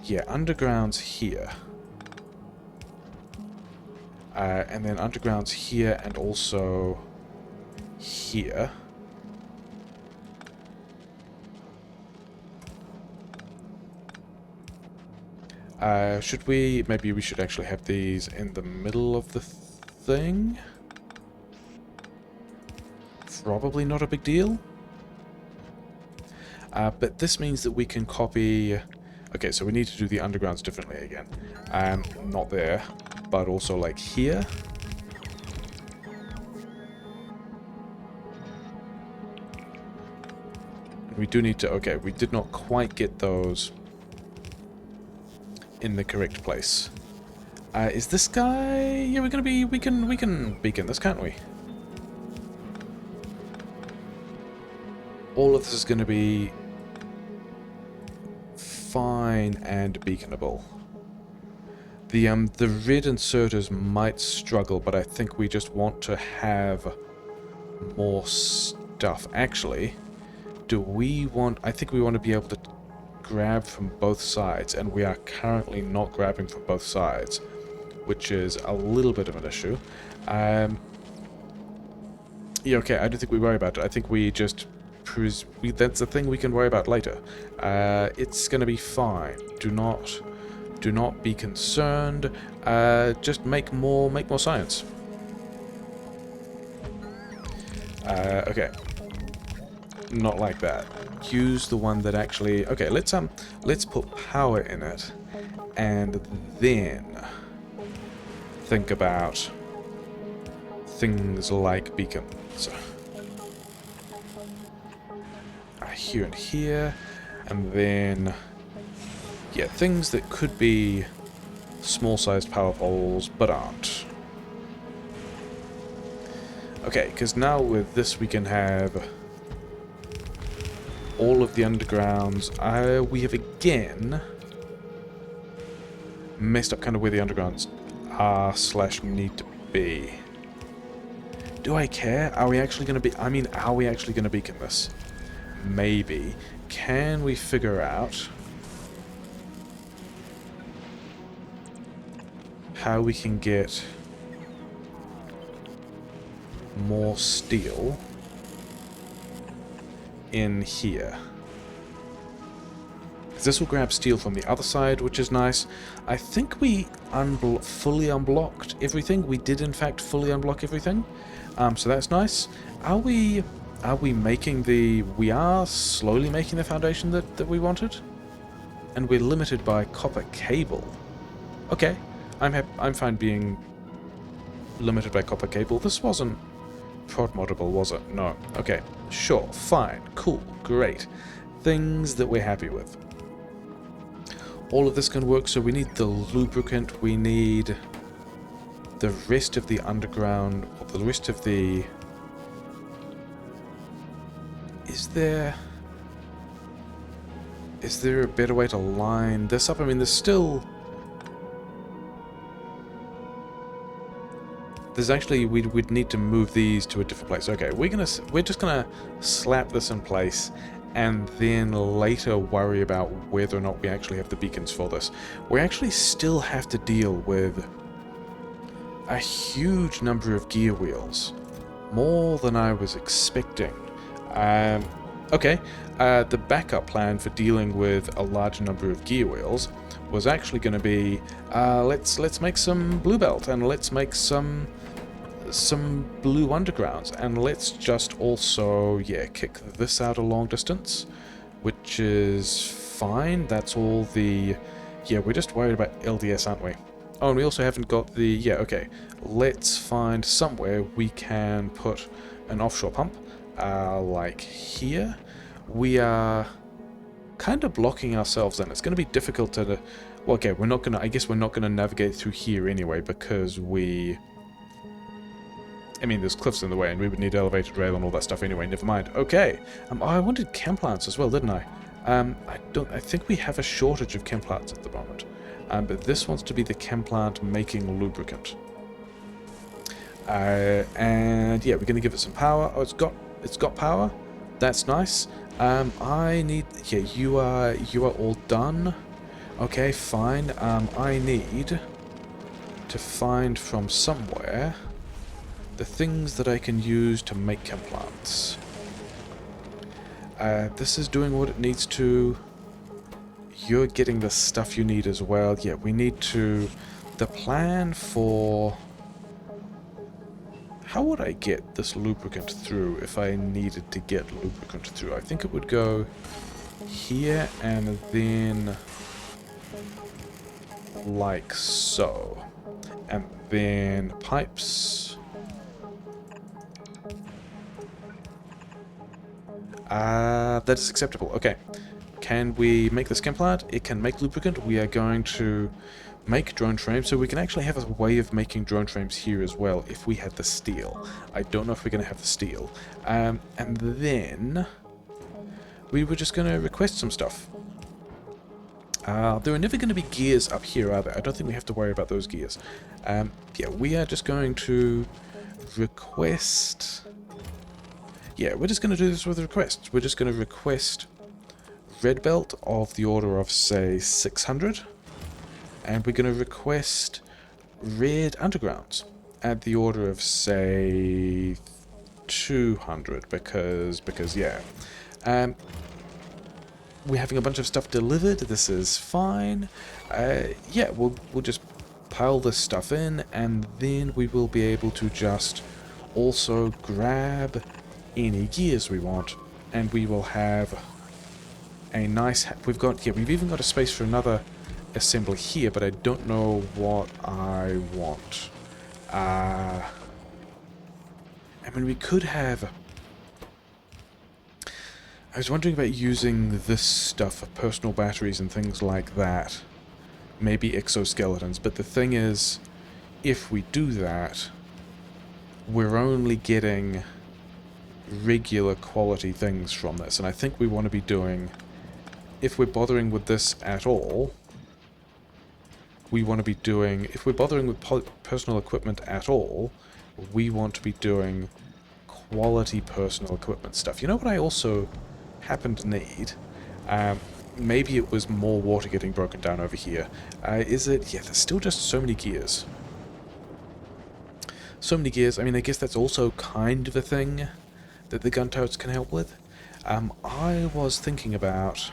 Yeah, undergrounds here. And then undergrounds here and also here. Should we... Maybe we should actually have these in the middle of the thing? Probably not a big deal. But this means that we can copy... Okay, so we need to do the undergrounds differently again. Not there, but also like here. We do need to... Okay, we did not quite get those in the correct place. Is this guy... Yeah, we're gonna be... We can beacon this, can't we? All of this is gonna be fine and beaconable. The red inserters might struggle, but I think we just want to have more stuff. Actually, do we want... I think we want to be able to grab from both sides, and we are currently not grabbing from both sides, which is a little bit of an issue. Yeah, okay, I don't think we worry about it. I think we just... that's the thing we can worry about later. It's gonna be fine. Do not be concerned. Just make more science. Okay. Not like that. Use the one that actually... Okay, let's put power in it, and then think about things like beacons. Here and here, and then yeah, things that could be small-sized power poles but aren't. Okay, because now with this we can have all of the undergrounds. We have again messed up kind of where the undergrounds are / need to be. Do I care? Are we actually going to be... I mean, are we actually going to beacon this? Maybe. Can we figure out how we can get more steel in here? Because this will grab steel from the other side, which is nice. I think we fully unblocked everything. We did, in fact, fully unblock everything. So that's nice. Are we making the... We are slowly making the foundation that we wanted? And we're limited by copper cable. Okay. I'm fine being limited by copper cable. This wasn't prod moddable, was it? No. Okay. Sure. Fine. Cool. Great. Things that we're happy with. All of this can work, so we need the lubricant, we need the rest of the underground, or the rest of the... Is there a better way to line this up? I mean, there's still... There's actually... We'd need to move these to a different place. Okay, we're just gonna slap this in place, and then later worry about whether or not we actually have the beacons for this. We actually still have to deal with a huge number of gear wheels. More than I was expecting. Okay, the backup plan for dealing with a large number of gear wheels was actually going to be, let's make some blue belt, and let's make some blue undergrounds, and let's just also, yeah, kick this out a long distance, which is fine. That's all the... Yeah, we're just worried about LDS, aren't we? Oh, and we also haven't got the... Yeah, okay. Let's find somewhere we can put an offshore pump, like here. We are kind of blocking ourselves in. It's going to be difficult to... Well, okay, we're not going to... I guess we're not going to navigate through here anyway, because we... I mean, there's cliffs in the way, and we would need elevated rail and all that stuff anyway. Never mind. Okay. I wanted chem plants as well, didn't I? I think we have a shortage of chem plants at the moment. But this wants to be the chem plant making lubricant. And yeah, we're going to give it some power. Oh, it's got power. That's nice. I need. Yeah, you are all done. Okay, fine. I need to find from somewhere the things that I can use to make chem plants. This is doing what it needs to. You're getting the stuff you need as well. Yeah, we need to. The plan for. How would I get this lubricant through if I needed to get lubricant through? I think it would go here and then like so. And then pipes. That is acceptable. Okay. Can we make this chem plant? It can make lubricant. We are going to make drone frames, so we can actually have a way of making drone frames here as well if we had the steel. I don't know if we're going to have the steel. And then we were just going to request some stuff. There are never going to be gears up here, are there? I don't think we have to worry about those gears. Yeah, we are just going to request. Yeah, we're just going to do this with requests. We're just going to request red belt of the order of, say, 600. And we're going to request red undergrounds at the order of, say, 200. Because yeah. We're having a bunch of stuff delivered. This is fine. Yeah, we'll just pile this stuff in, and then we will be able to just also grab any gears we want, and we will have a nice. We've even got a space for another assembly here, but I don't know what I want. I mean, we could have. I was wondering about using this stuff for personal batteries and things like that. Maybe exoskeletons, but the thing is, if we do that, we're only getting regular quality things from this, and I think we want to be doing, if we're bothering with this at all, we want to be doing, if we're bothering with personal equipment at all, we want to be doing quality personal equipment stuff. You know what I also happen to need? Maybe it was more water getting broken down over here. Is it? Yeah, there's still just so many gears. So many gears. I mean, I guess that's also kind of a thing that the gun turrets can help with. I was thinking about.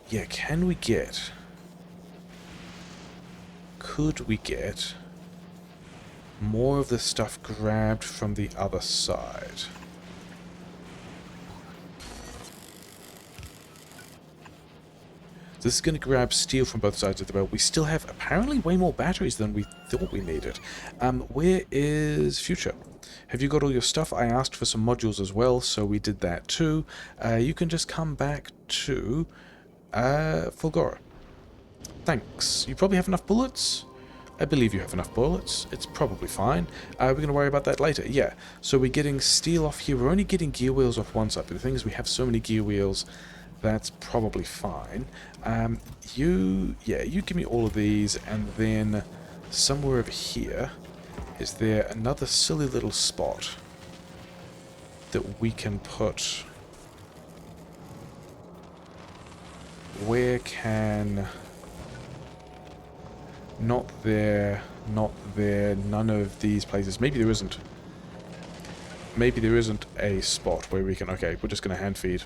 Yeah, can we get? Could we get more of this stuff grabbed from the other side? This is going to grab steel from both sides of the belt. We still have apparently way more batteries than we thought we needed. Where is Future? Have you got all your stuff? I asked for some modules as well, so we did that too. You can just come back to Fulgora. Thanks. You probably have enough bullets? I believe you have enough bullets. It's probably fine. We're going to worry about that later. Yeah, so we're getting steel off here. We're only getting gear wheels off one side, but the thing is we have so many gear wheels, that's probably fine. You give me all of these, and then somewhere over here, is there another silly little spot that we can put? Where can... Not there, none of these places. Maybe there isn't. Maybe there isn't a spot where we can... Okay, we're just going to hand feed.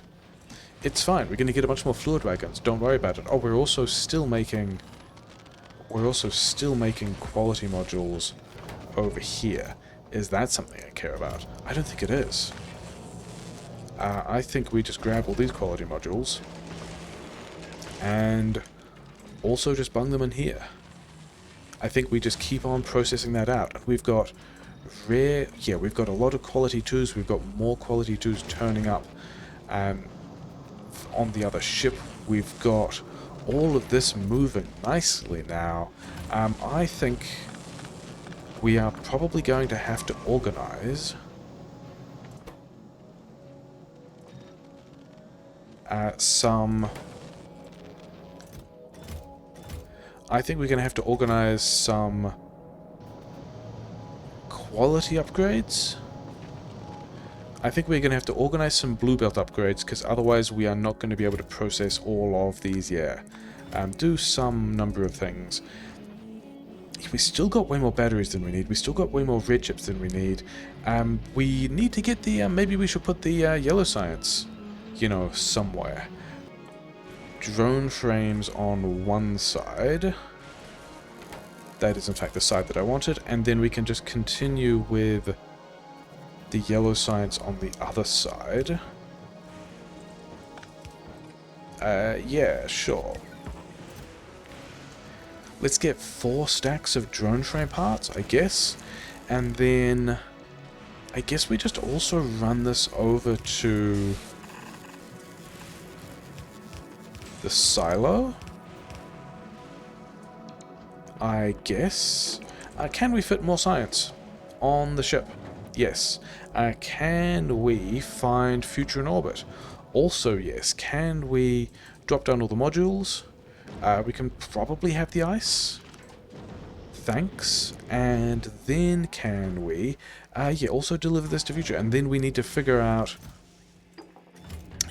It's fine, we're going to get a bunch more fluid wagons, don't worry about it. Oh, we're also still making quality modules over here. Is that something I care about? I don't think it is. I think we just grab all these quality modules and also just bung them in here. I think we just keep on processing that out. And we've got rare... Yeah, we've got a lot of quality 2s. We've got more quality 2s turning up on the other ship. We've got all of this moving nicely now. I think we are probably going to have to organize some... I think we're going to have to organize some quality upgrades. I think we're going to have to organize some blue belt upgrades, because otherwise we are not going to be able to process all of these, do some number of things. We still got way more batteries than we need. We still got way more red chips than we need. We need to get the... maybe we should put the yellow science, you know, somewhere. Drone frames on one side. That is in fact the side that I wanted. And then we can just continue with the yellow science on the other side. Yeah, sure. Let's get 4 stacks of drone frame parts, I guess. And then I guess we just also run this over to the silo, I guess. Can we fit more science on the ship? Yes. Can we find future in orbit? Also, yes. Can we drop down all the modules? We can probably have the ice. Thanks. And then can we... yeah, also deliver this to future. And then we need to figure out...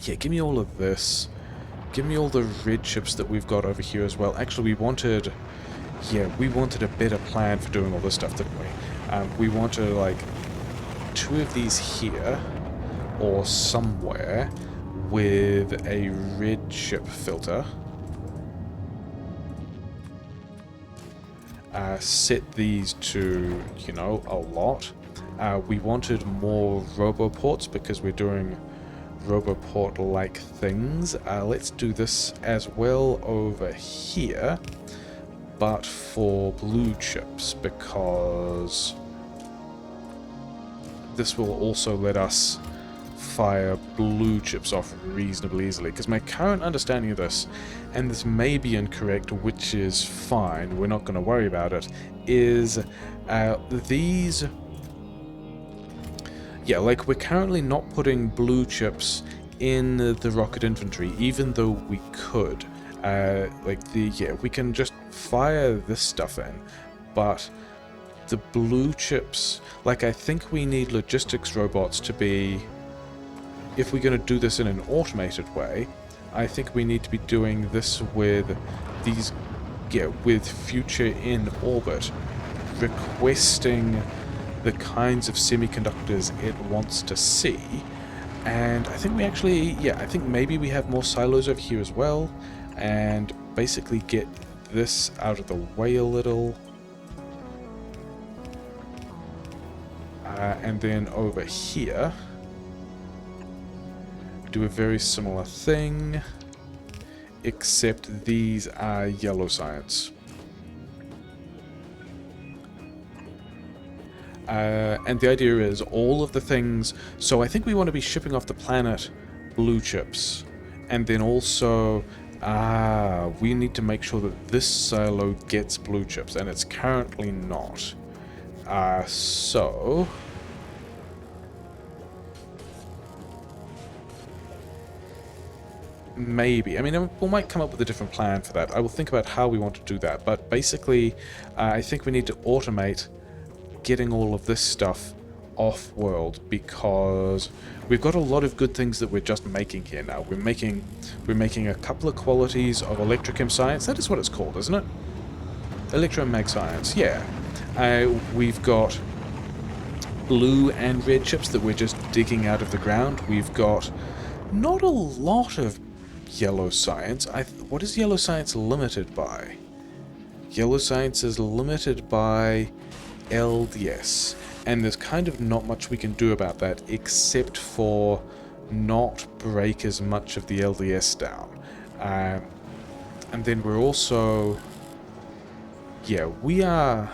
Yeah, give me all of this. Give me all the red chips that we've got over here as well. Actually, we wanted... Yeah, we wanted a better plan for doing all this stuff, didn't we? We wanted, like, 2 of these here, or somewhere, with a red chip filter. Set these to, you know, a lot. We wanted more roboports because we're doing roboport-like things. Let's do this as well over here, but for blue chips, because this will also let us fire blue chips off reasonably easily. Because my current understanding of this, and this may be incorrect, which is fine, we're not going to worry about it, is these... Yeah, like, we're currently not putting blue chips in the rocket infantry, even though we could. Yeah, we can just fire this stuff in, but the blue chips... Like, I think we need logistics robots to be... If we're going to do this in an automated way, I think we need to be doing this with these... Yeah, with future in orbit, requesting the kinds of semiconductors it wants to see. And I think we actually, yeah, I think maybe we have more silos over here as well, and basically get this out of the way a little. And then over here, do a very similar thing, except these are yellow science. And the idea is all of the things... So I think we want to be shipping off the planet blue chips. And then also... we need to make sure that this silo gets blue chips. And it's currently not. So... Maybe. I mean, we might come up with a different plan for that. I will think about how we want to do that. But basically, I think we need to automate getting all of this stuff off-world, because we've got a lot of good things that we're just making here now. We're making a couple of qualities of electrochem science. That is what it's called, isn't it? Electromag science, yeah. We've got blue and red chips that we're just digging out of the ground. We've got not a lot of yellow science. What is yellow science limited by? Yellow science is limited by LDS, and there's kind of not much we can do about that except for not break as much of the LDS down. And then we're also... Yeah, we are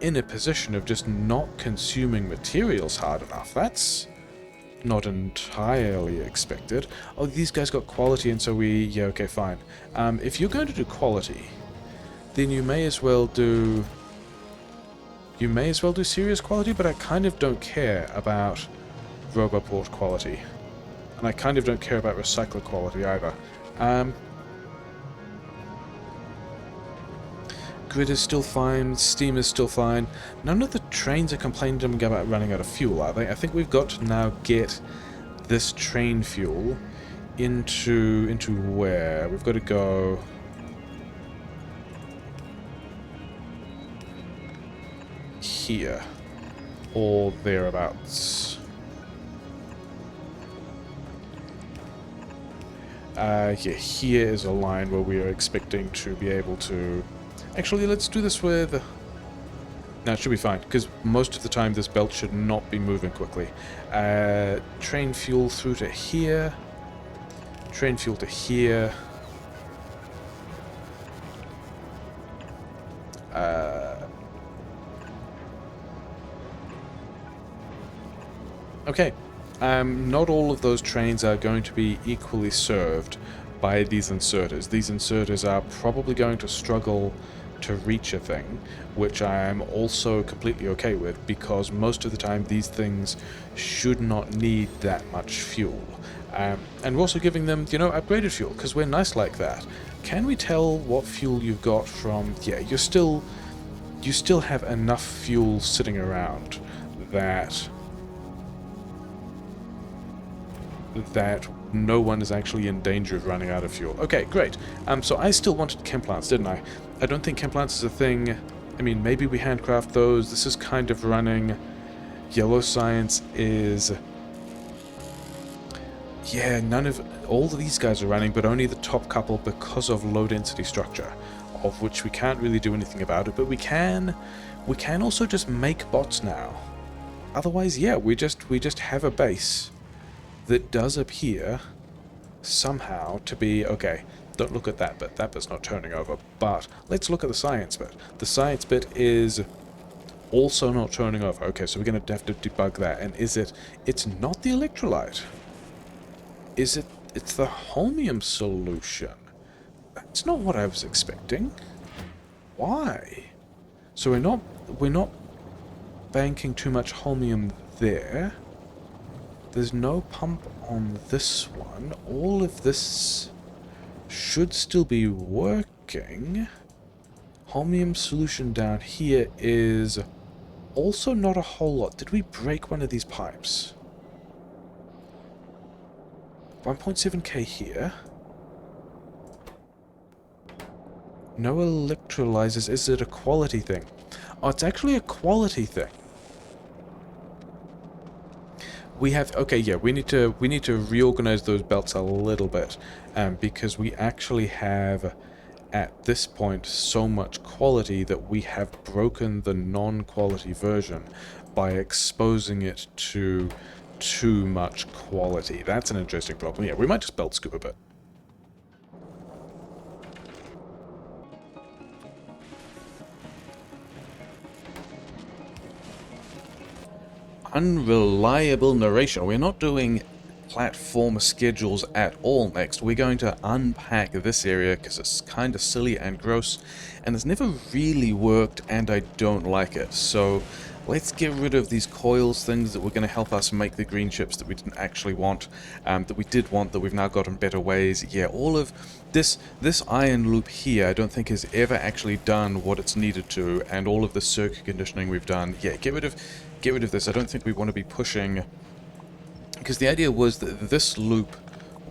in a position of just not consuming materials hard enough. That's not entirely expected. Oh, these guys got quality, and so we... Yeah, okay, fine. If you're going to do quality, then you may as well do... you may as well do serious quality, but I kind of don't care about Roboport quality. And I kind of don't care about recycler quality either. Grid is still fine, steam is still fine. None of the trains are complaining about running out of fuel, are they? I think we've got to now get this train fuel into where? We've got to go here or thereabouts. Yeah, here is a line where we are expecting to be able to... Actually, let's do this with... No, it should be fine, because most of the time this belt should not be moving quickly. Train fuel through to here. Train fuel to here. Okay. Not all of those trains are going to be equally served by these inserters. These inserters are probably going to struggle to reach a thing, which I am also completely okay with, because most of the time these things should not need that much fuel. And we're also giving them, you know, upgraded fuel, because we're nice like that. Can we tell what fuel you've got from... Yeah, you still have enough fuel sitting around that no one is actually in danger of running out of fuel. Okay, great. So I still wanted chem plants, didn't I? I don't think chem plants is a thing. I mean, maybe we handcraft those. This is kind of running. Yellow science is... Yeah, all of these guys are running, but only the top couple because of low density structure, of which we can't really do anything about it, but we can also just make bots now. Otherwise, yeah, we just have a base that does appear somehow to be... Okay, don't look at that bit. That bit's not turning over. But let's look at the science bit. The science bit is also not turning over. Okay, so we're going to have to debug that. And is it... It's not the electrolyte. Is it... It's the holmium solution. That's not what I was expecting. Why? So we're not banking too much holmium there. There's no pump on this one. All of this should still be working. Holmium solution down here is also not a whole lot. Did we break one of these pipes? 1.7k here. No electrolyzers. Is it a quality thing? Oh, it's actually a quality thing. We have... Okay, yeah, we need to reorganize those belts a little bit, because we actually have, at this point, so much quality that we have broken the non-quality version by exposing it to too much quality. That's an interesting problem. Yeah, we might just belt scoop a bit. Unreliable narration. We're not doing platform schedules at all next. We're going to unpack this area because it's kind of silly and gross, and it's never really worked, and I don't like it. So let's get rid of these coils, things that were going to help us make the green chips that we didn't actually want, that we did want, that we've now got in better ways. Yeah, all of this iron loop here I don't think has ever actually done what it's needed to, and all of the circuit conditioning we've done, yeah, get rid of this. I don't think we want to be pushing, because the idea was that this loop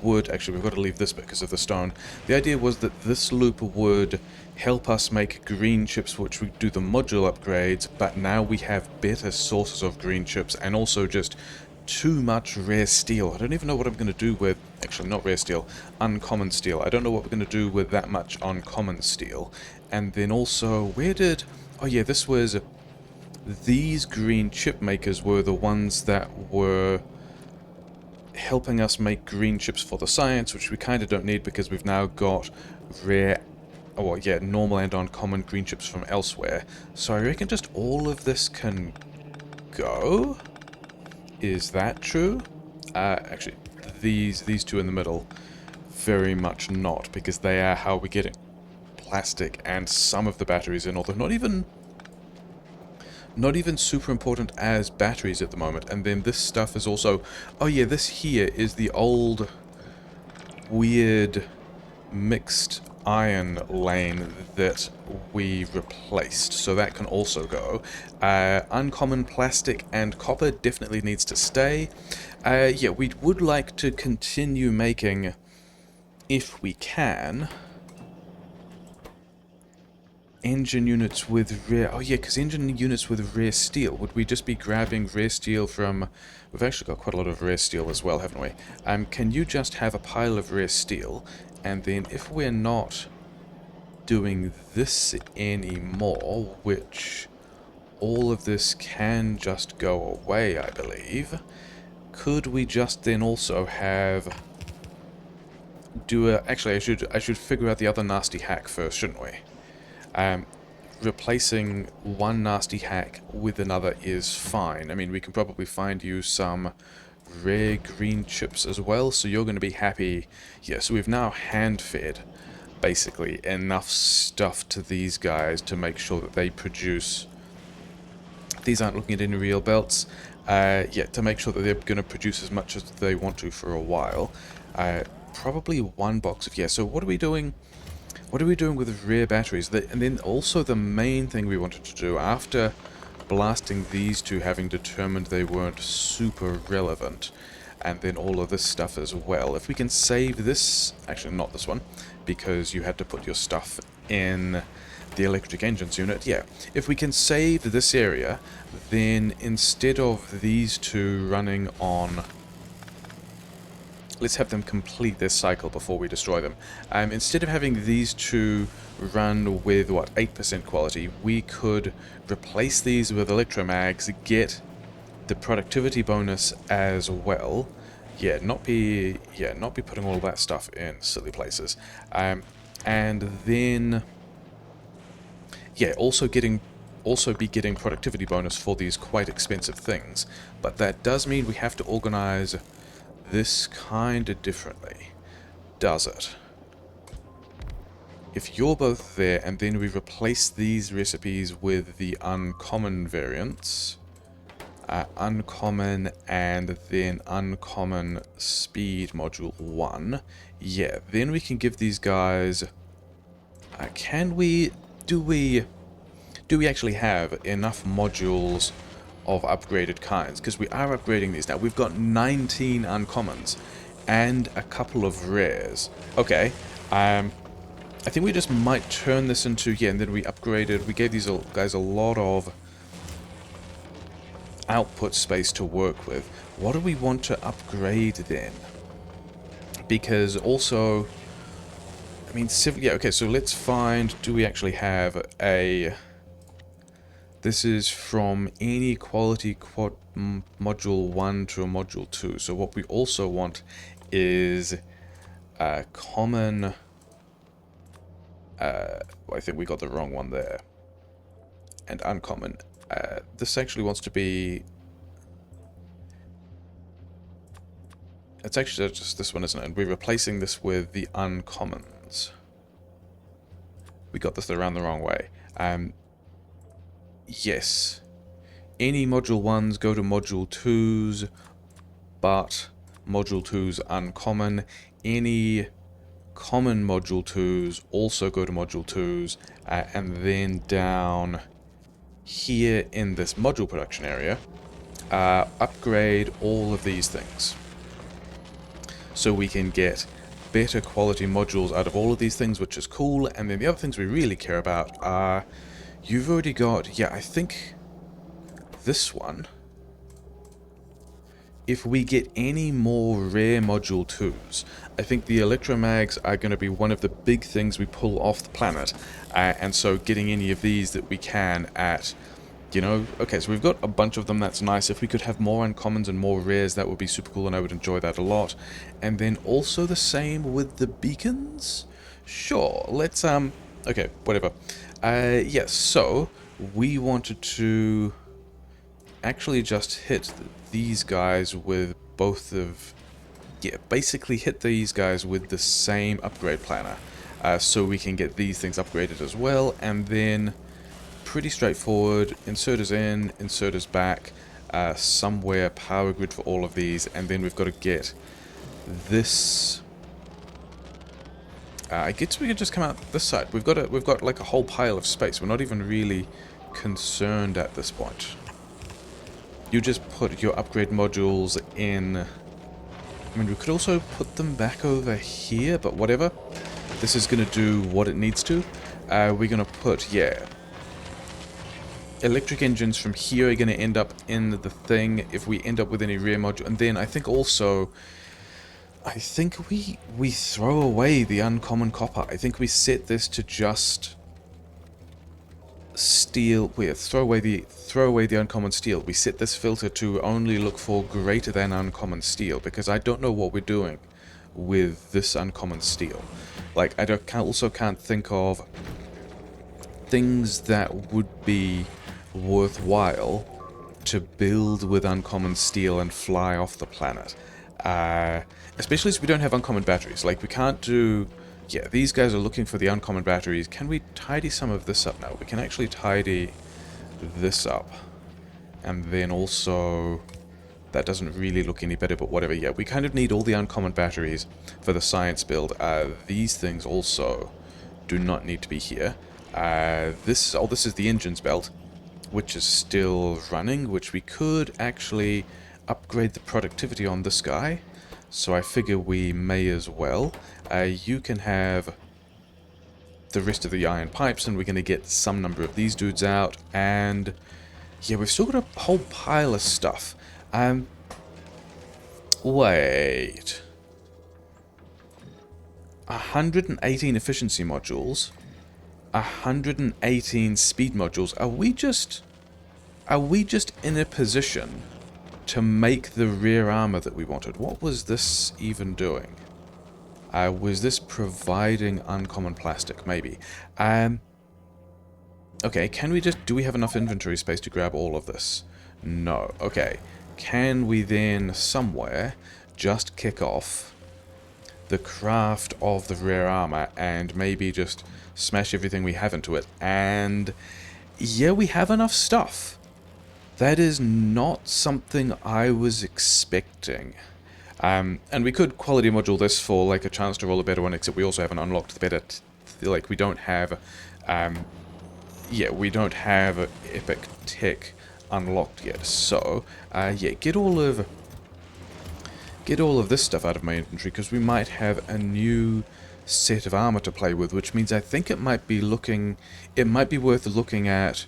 would... Actually, we've got to leave this bit because of the stone. The idea was that this loop would help us make green chips, which would do the module upgrades, but now we have better sources of green chips, and also just too much rare steel. I don't even know what I'm going to do with... Actually, not rare steel, uncommon steel. I don't know what we're going to do with that much uncommon steel. And then also, where did... Oh yeah, this was... These green chip makers were the ones that were helping us make green chips for the science, which we kind of don't need because we've now got rare, oh yeah, normal and uncommon green chips from elsewhere. So I reckon just all of this can go. Is that true? Actually, these two in the middle, very much not, because they are how we get plastic and some of the batteries in, although not not even super important as batteries at the moment. And then this stuff is also... Oh yeah, this here is the old weird mixed iron lane that we replaced, so that can also go. Uncommon plastic and copper definitely needs to stay. Yeah, we would like to continue making, if we can, engine units with rare... Oh yeah, because engine units with rare steel. Would we just be grabbing rare steel from... We've actually got quite a lot of rare steel as well, haven't we? Can you just have a pile of rare steel, and then if we're not doing this anymore, which all of this can just go away, I believe, could we just then also have... Actually, I should figure out the other nasty hack first, shouldn't we? Replacing one nasty hack with another is fine. I mean, we can probably find you some rare green chips as well, so you're going to be happy. Yeah, so we've now hand-fed, basically, enough stuff to these guys to make sure that they produce... These aren't looking at any real belts. Yeah, to make sure that they're going to produce as much as they want to for a while. Probably one box of... Yeah, so what are we doing... What are we doing with rare batteries? And then also the main thing we wanted to do, after blasting these two, having determined they weren't super relevant, and then all of this stuff as well, if we can save this... Actually, not this one, because you had to put your stuff in the electric engines unit. Yeah, if we can save this area, then instead of these two running on... Let's have them complete this cycle before we destroy them. Instead of having these two run with, what, 8% quality, we could replace these with electromags, get the productivity bonus as well. Yeah, not be putting all that stuff in silly places. And then, yeah, also be getting productivity bonus for these quite expensive things. But that does mean we have to organize this kind of differently, does it? If you're both there, and then we replace these recipes with the uncommon variants, uncommon and then uncommon speed module 1, yeah, then we can give these guys... do we actually have enough modules of upgraded kinds? Because we are upgrading these now. We've got 19 uncommons and a couple of rares. Okay, I think we just might turn this into... Yeah, and then we upgraded... We gave these guys a lot of output space to work with. What do we want to upgrade then? Because also... I mean, yeah, okay, so let's find... Do we actually have a... This is from any quality module 1 to a module 2. So what we also want is common... I think we got the wrong one there. And uncommon. This actually wants to be... It's actually just this one, isn't it? And we're replacing this with the uncommons. We got this around the wrong way. Yes. Any module 1s go to module 2s, but module 2s uncommon. Any common module 2s also go to module 2s, and then down here in this module production area, upgrade all of these things. So we can get better quality modules out of all of these things, which is cool. And then the other things we really care about are... You've already got... Yeah, I think this one... If we get any more rare module 2s, I think the electromags are going to be one of the big things we pull off the planet. And so getting any of these that we can at... You know, okay, so we've got a bunch of them, that's nice. If we could have more uncommons and more rares, that would be super cool, and I would enjoy that a lot. And then also the same with the beacons? Sure, let's, okay, whatever. Yeah, so we wanted to actually just hit these guys with both of... Yeah, basically hit these guys with the same upgrade planner. So we can get these things upgraded as well, and then... pretty straightforward. Inserters in, inserters back, somewhere power grid for all of these, and then we've got to get this. I guess we can just come out this side. We've got like a whole pile of space. We're not even really concerned at this point. You just put your upgrade modules in. I mean, we could also put them back over here, but whatever. This is going to do what it needs to. We're going to put, yeah, electric engines from here are going to end up in the thing if we end up with any rear module. And then I think also, I think we throw away the uncommon copper. I think we set this to just steel. We throw away the uncommon steel. We set this filter to only look for greater than uncommon steel, because I don't know what we're doing with this uncommon steel. Like, I also can't think of things that would be worthwhile to build with uncommon steel and fly off the planet. Especially as we don't have uncommon batteries. Like, we can't do... Yeah, these guys are looking for the uncommon batteries. Can we tidy some of this up now? We can actually tidy this up. And then also... That doesn't really look any better, but whatever. Yeah, we kind of need all the uncommon batteries for the science build. These things also do not need to be here. This is the engines belt, which is still running, which we could actually upgrade the productivity on this guy. So I figure we may as well. You can have the rest of the iron pipes, and we're going to get some number of these dudes out. And yeah, we've still got a whole pile of stuff. Wait. 118 efficiency modules. 118 speed modules. Are we just in a position to make the rear armor that we wanted? What was this even doing? Was this providing uncommon plastic? Maybe. Okay, can we just... Do we have enough inventory space to grab all of this? No. Okay. Can we then somewhere just kick off the craft of the rear armor and maybe just smash everything we have into it? And yeah, we have enough stuff. That is not something I was expecting. And we could quality module this for like a chance to roll a better one, except we also haven't unlocked the better... like, we don't have... yeah, we don't have epic tech unlocked yet. So, yeah, get all of this stuff out of my inventory, because we might have a new set of armor to play with, which means I think it might be worth looking at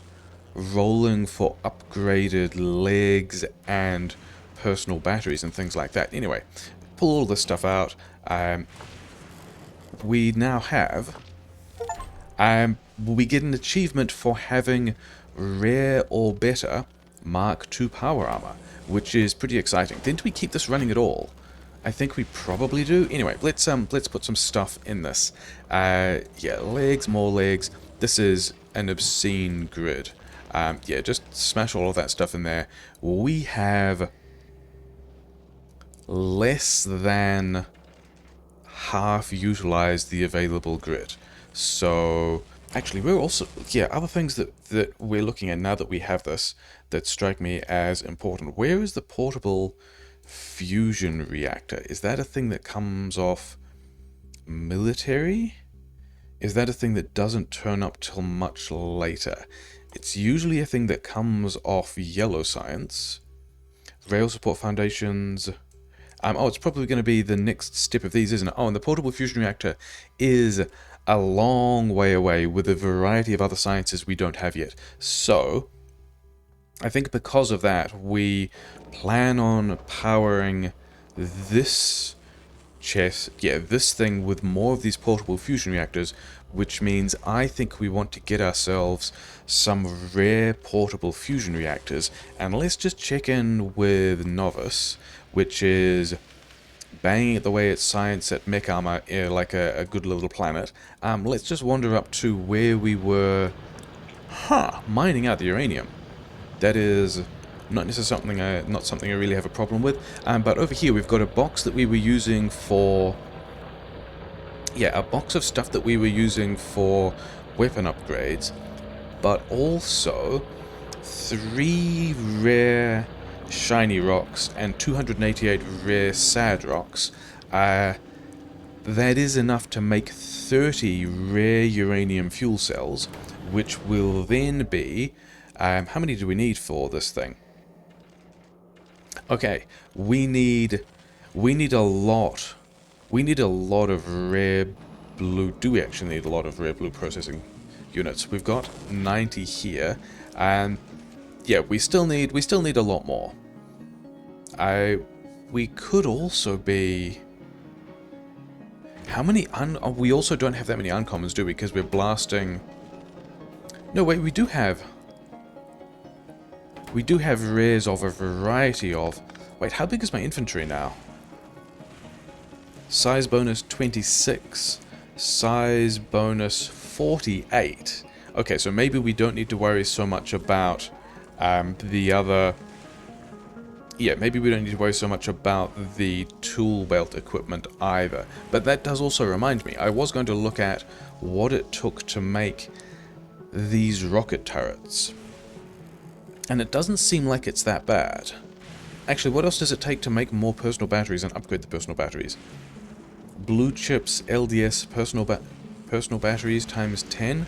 rolling for upgraded legs and personal batteries and things like that. Anyway, pull all this stuff out. We now have... we get an achievement for having rare or better Mark II power armor, which is pretty exciting. Then do we keep this running at all? I think we probably do. Anyway, let's put some stuff in this. Yeah, legs, more legs. This is an obscene grid. Yeah, just smash all of that stuff in there. We have less than half utilized the available grid. So... Actually, we're also... Yeah, other things that we're looking at now that we have this that strike me as important. Where is the portable fusion reactor? Is that a thing that comes off military? Is that a thing that doesn't turn up till much later? It's usually a thing that comes off yellow science. Rail support foundations... oh, it's probably going to be the next step of these, isn't it? Oh, and the portable fusion reactor is... a long way away with a variety of other sciences we don't have yet. So, I think because of that, we plan on powering this this thing with more of these portable fusion reactors, which means I think we want to get ourselves some rare portable fusion reactors. And let's just check in with Novice, which is... banging it the way it's science at mech armor, like a good little planet. Let's just wander up to where we were... mining out the uranium. That is not necessarily not something I really have a problem with. But over here we've got a box that we were using for... Yeah, a box of stuff that we were using for weapon upgrades. but also 3 rare shiny rocks and 288 rare sad rocks. That is enough to make 30 rare uranium fuel cells, which will then be... how many do we need for this thing? Okay, we need a lot. We need a lot of rare blue. Do we actually need a lot of rare blue processing units? We've got 90 here, and yeah, we still need a lot more. We could also be... How many we also don't have that many uncommons, do we? Because we're blasting... No, wait, we do have rares of a variety of... Wait, how big is my infantry now? Size bonus 26. Size bonus 48. Okay, so maybe we don't need to worry so much about the other... Yeah, maybe we don't need to worry so much about the tool belt equipment either. But that does also remind me, I was going to look at what it took to make these rocket turrets. And it doesn't seem like it's that bad. Actually, what else does it take to make more personal batteries and upgrade the personal batteries? Blue chips, LDS, personal batteries times 10.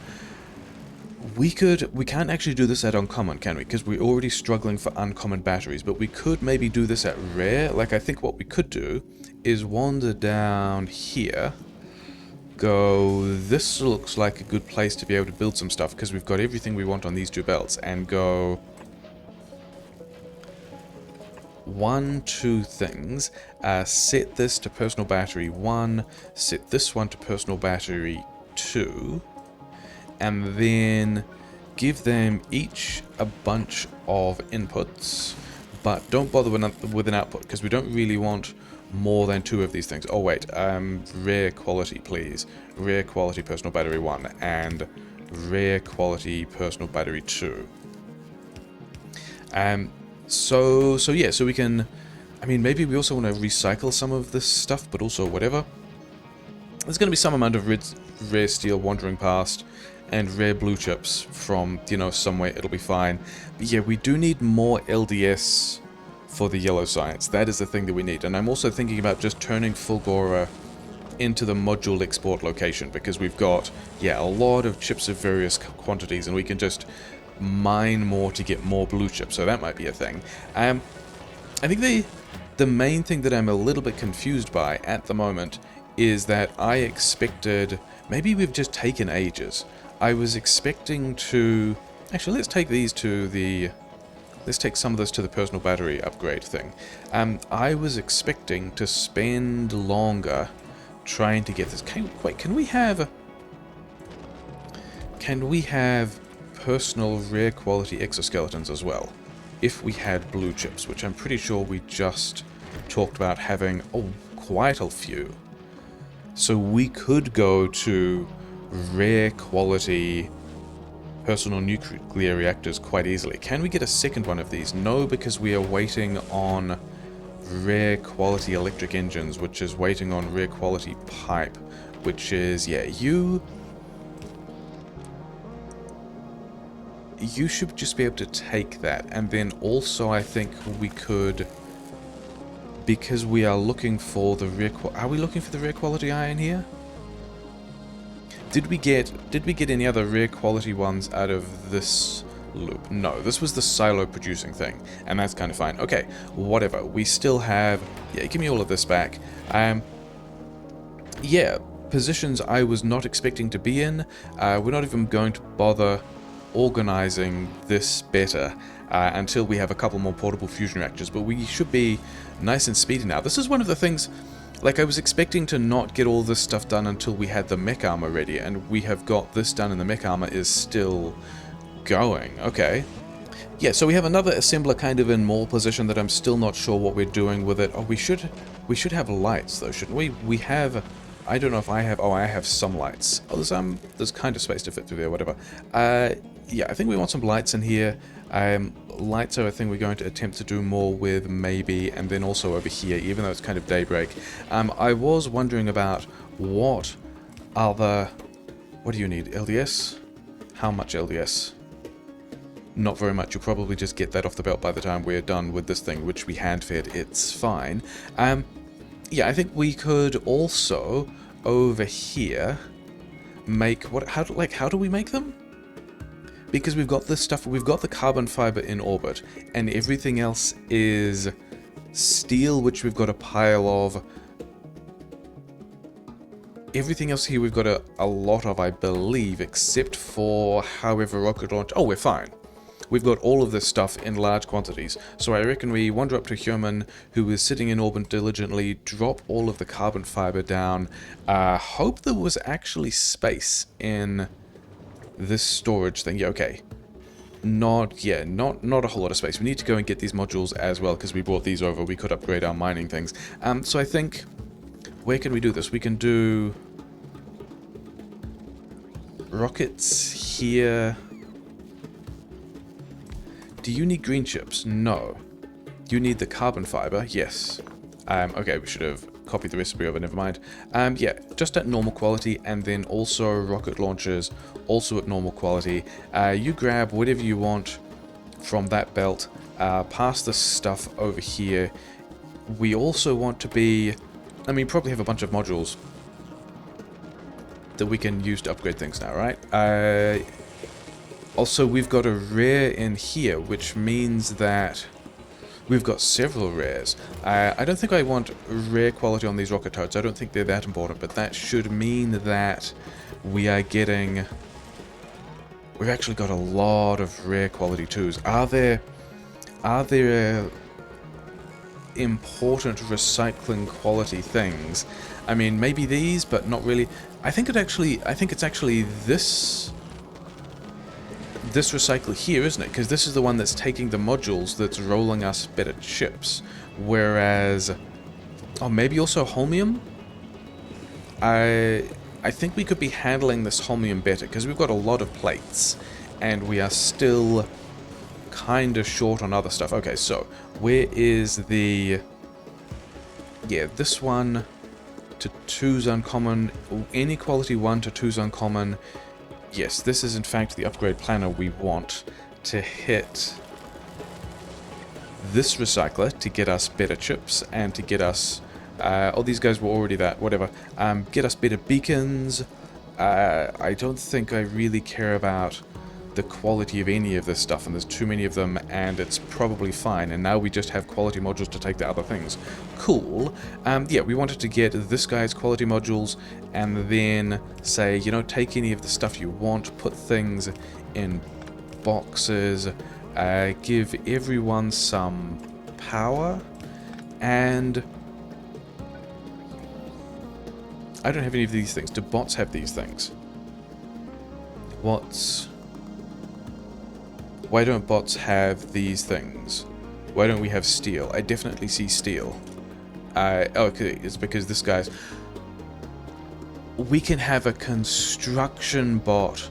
We can't actually do this at uncommon, can we? Because we're already struggling for uncommon batteries, but we could maybe do this at rare. Like, I think what we could do is wander down here, go, this looks like a good place to be able to build some stuff, because we've got everything we want on these 2 belts, and go 1, 2 things, set this to personal battery 1, set this one to personal battery 2, and then give them each a bunch of inputs, but don't bother with an output, because we don't really want more than 2 of these things. Oh wait, rare quality please. Rare quality personal battery 1, and rare quality personal battery 2. So yeah, so we can... I mean, maybe we also want to recycle some of this stuff, but also whatever. There's going to be some amount of rare steel wandering past, and rare blue chips from, you know, somewhere. It'll be fine. But yeah, we do need more LDS for the yellow science. That is the thing that we need. And I'm also thinking about just turning Fulgora into the module export location, because we've got, yeah, a lot of chips of various quantities, and we can just mine more to get more blue chips, so that might be a thing. I think the main thing that I'm a little bit confused by at the moment is that I expected... Maybe we've just taken ages. I was expecting to... Actually, let's take these to the... Let's take some of this to the personal battery upgrade thing. I was expecting to spend longer trying to get this... Wait, can we have... Can we have personal rare quality exoskeletons as well? If we had blue chips, which I'm pretty sure we just talked about having, oh, quite a few. So we could go to rare quality personal nuclear reactors quite easily. Can we get a second one of these? No, because we are waiting on rare quality electric engines, which is waiting on rare quality pipe, which is, yeah, you should just be able to take that. And then also I think we could, because we are looking for the rare are we looking for the rare quality iron here? Did we get any other rare quality ones out of this loop? No, this was the silo producing thing, and that's kind of fine. Okay, whatever. We still have... Yeah, give me all of this back. Yeah, positions I was not expecting to be in. We're not even going to bother organizing this better until we have a couple more portable fusion reactors, but we should be nice and speedy now. This is one of the things... Like, I was expecting to not get all this stuff done until we had the mech armor ready, and we have got this done and the mech armor is still going. Okay. Yeah, so we have another assembler kind of in mall position that I'm still not sure what we're doing with it. Oh, we should have lights, though, shouldn't we? We have... I don't know if I have... Oh, I have some lights. Oh, there's kind of space to fit through there, whatever. Yeah, I think we want some lights in here. Lights are a thing we're going to attempt to do more with, maybe, and then also over here, even though it's kind of daybreak. I was wondering about what other... What do you need? LDS? How much LDS? not very much. You'll probably just get that off the belt by the time we're done with this thing, which we hand-fed. It's fine. Yeah, I think we could also, over here, make... how do we make them? Because we've got this stuff, we've got the carbon fiber in orbit, and everything else is steel, which we've got a pile of. Everything else here we've got a lot of, I believe, except for, however, rocket launch. Oh, we're fine. We've got all of this stuff in large quantities. So I reckon we wander up to Human, who is sitting in orbit diligently, drop all of the carbon fiber down, hope there was actually space in this storage thing. Yeah, okay. Not a whole lot of space. We need to go and get these modules as well, because we brought these over. We could upgrade our mining things. So I think... where can we do this? We can do... rockets here. Do you need green chips? No. You need the carbon fiber? Yes. Okay, we should have copied the recipe over, never mind. Yeah, just at normal quality, and then also rocket launchers, also at normal quality. You grab whatever you want from that belt, pass this stuff over here. We also want to be... I mean, probably have a bunch of modules that we can use to upgrade things now, right? Also, we've got a rare in here, which means that we've got several rares. I don't think I want rare quality on these rocket toads. I don't think they're that important, but that should mean that we are getting... we've actually got a lot of rare quality twos. Are there important recycling quality things? I mean, maybe these, but not really. I think it's actually this recycler here, isn't it? Because this is the one that's taking the modules that's rolling us better chips. Whereas, oh, maybe also holmium? I think we could be handling this holmium better, because we've got a lot of plates, and we are still kind of short on other stuff. Okay, so where is the... yeah, this one to 2's uncommon. Any quality 1 to 2's uncommon. Yes, this is in fact the upgrade planner we want to hit this recycler to get us better chips and to get us... oh, these guys were already that, whatever. Get us better beacons. I don't think I really care about the quality of any of this stuff, and there's too many of them, and it's probably fine. And now we just have quality modules to take the other things. Cool. Yeah, we wanted to get this guy's quality modules, and then say, you know, take any of the stuff you want, put things in boxes, give everyone some power, and... I don't have any of these things. Do bots have these things? Why don't bots have these things? Why don't we have steel? I definitely see steel. Okay, it's because this guy's... we can have a construction bot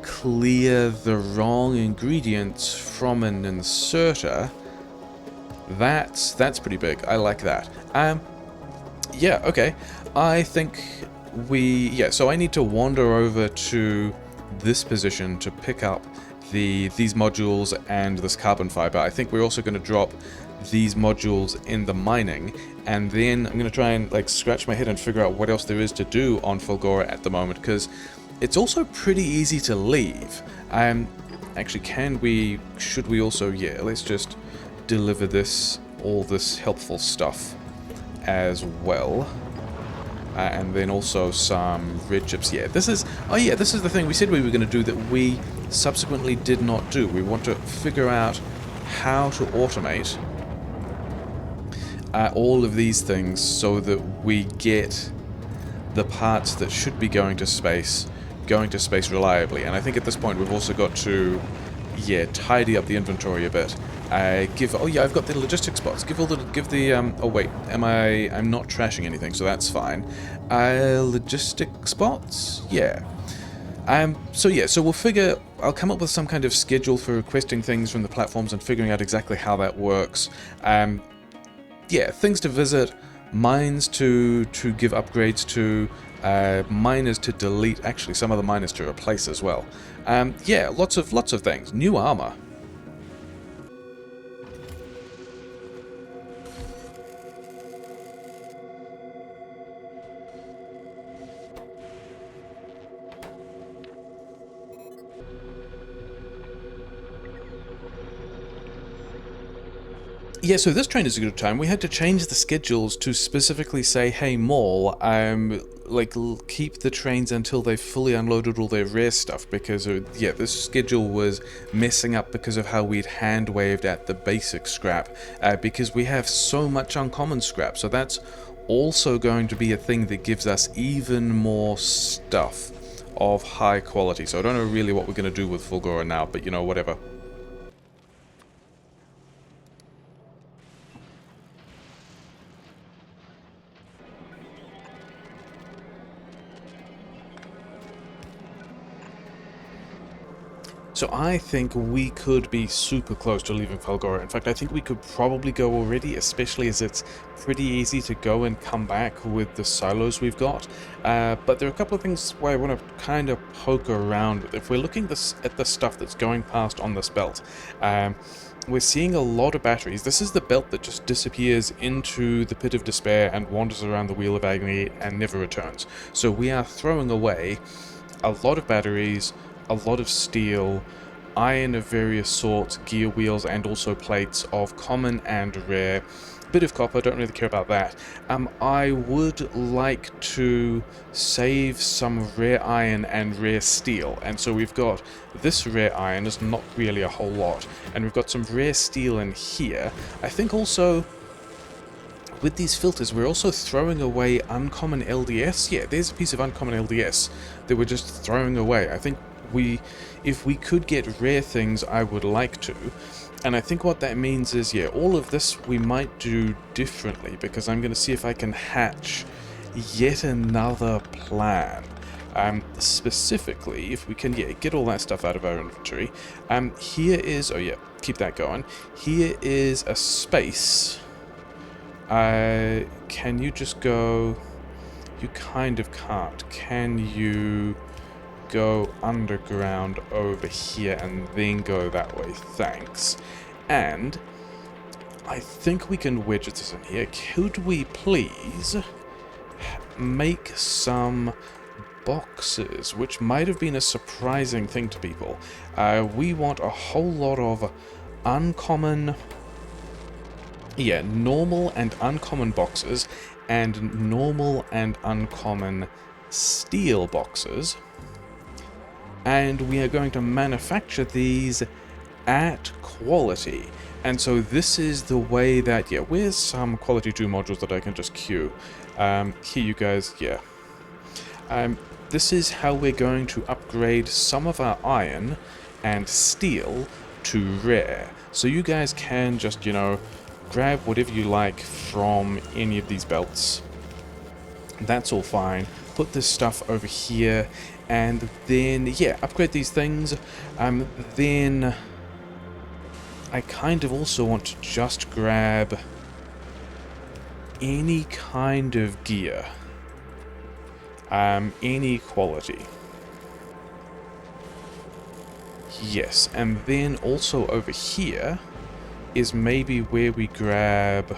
clear the wrong ingredients from an inserter. That's pretty big. I like that. Yeah, okay. I think we... yeah, so I need to wander over to this position to pick up these modules and this carbon fiber. I think we're also going to drop these modules in the mining, and then I'm going to try and like scratch my head and figure out what else there is to do on Fulgora at the moment, because it's also pretty easy to leave. Actually, should we also... yeah, let's just deliver all this helpful stuff as well. And then also some red chips. Yeah, this is... oh yeah, this is the thing we said we were going to do that we subsequently did not do. We want to figure out how to automate all of these things so that we get the parts that should be going to space reliably. And I think at this point we've also got to, yeah, tidy up the inventory a bit. Oh yeah, I've got the logistics spots. Oh wait, I'm not trashing anything, so that's fine. Logistic spots? Yeah. So we'll figure... I'll come up with some kind of schedule for requesting things from the platforms and figuring out exactly how that works. Yeah, things to visit, mines to give upgrades to, miners to delete, actually some other miners to replace as well. Yeah, lots of things. New armor. Yeah, so this train is a good time. We had to change the schedules to specifically say, hey, Mall, keep the trains until they've fully unloaded all their rare stuff, because, yeah, this schedule was messing up because of how we'd hand-waved at the basic scrap, because we have so much uncommon scrap, so that's also going to be a thing that gives us even more stuff of high quality. So I don't know really what we're going to do with Fulgora now, but, you know, whatever. So I think we could be super close to leaving Fulgora. In fact, I think we could probably go already, especially as it's pretty easy to go and come back with the silos we've got. But there are a couple of things where I want to kind of poke around with. If we're looking at the stuff that's going past on this belt, we're seeing a lot of batteries. This is the belt that just disappears into the pit of despair and wanders around the wheel of agony and never returns. So we are throwing away a lot of batteries, a lot of steel, iron of various sorts, gear wheels, and also plates of common and rare. Bit of copper, don't really care about that. I would like to save some rare iron and rare steel, and so we've got this rare iron is not really a whole lot, and we've got some rare steel in here. I think also with these filters, we're also throwing away uncommon LDS. Yeah, there's a piece of uncommon LDS that we're just throwing away. I think if we could get rare things, I would like to. And I think what that means is, yeah, all of this we might do differently, because I'm going to see if I can hatch yet another plan. Specifically, if we can get all that stuff out of our inventory. Here is, oh yeah, keep that going. Here is a space. Can you just go... You kind of can't. Can you go underground over here and then go that way? Thanks. And I think we can wedge this in here. Could we please make some boxes, which might have been a surprising thing to people. We want a whole lot of uncommon... Yeah, normal and uncommon boxes, and normal and uncommon steel boxes. And we are going to manufacture these at quality. And so this is the way that, yeah, where's some quality 2 modules that I can just queue? Here you guys, yeah. This is how we're going to upgrade some of our iron and steel to rare. So you guys can just, you know, grab whatever you like from any of these belts. That's all fine. Put this stuff over here, and then, yeah, upgrade these things. Then I kind of also want to just grab any kind of gear. Any quality. Yes, and then also over here is maybe where we grab...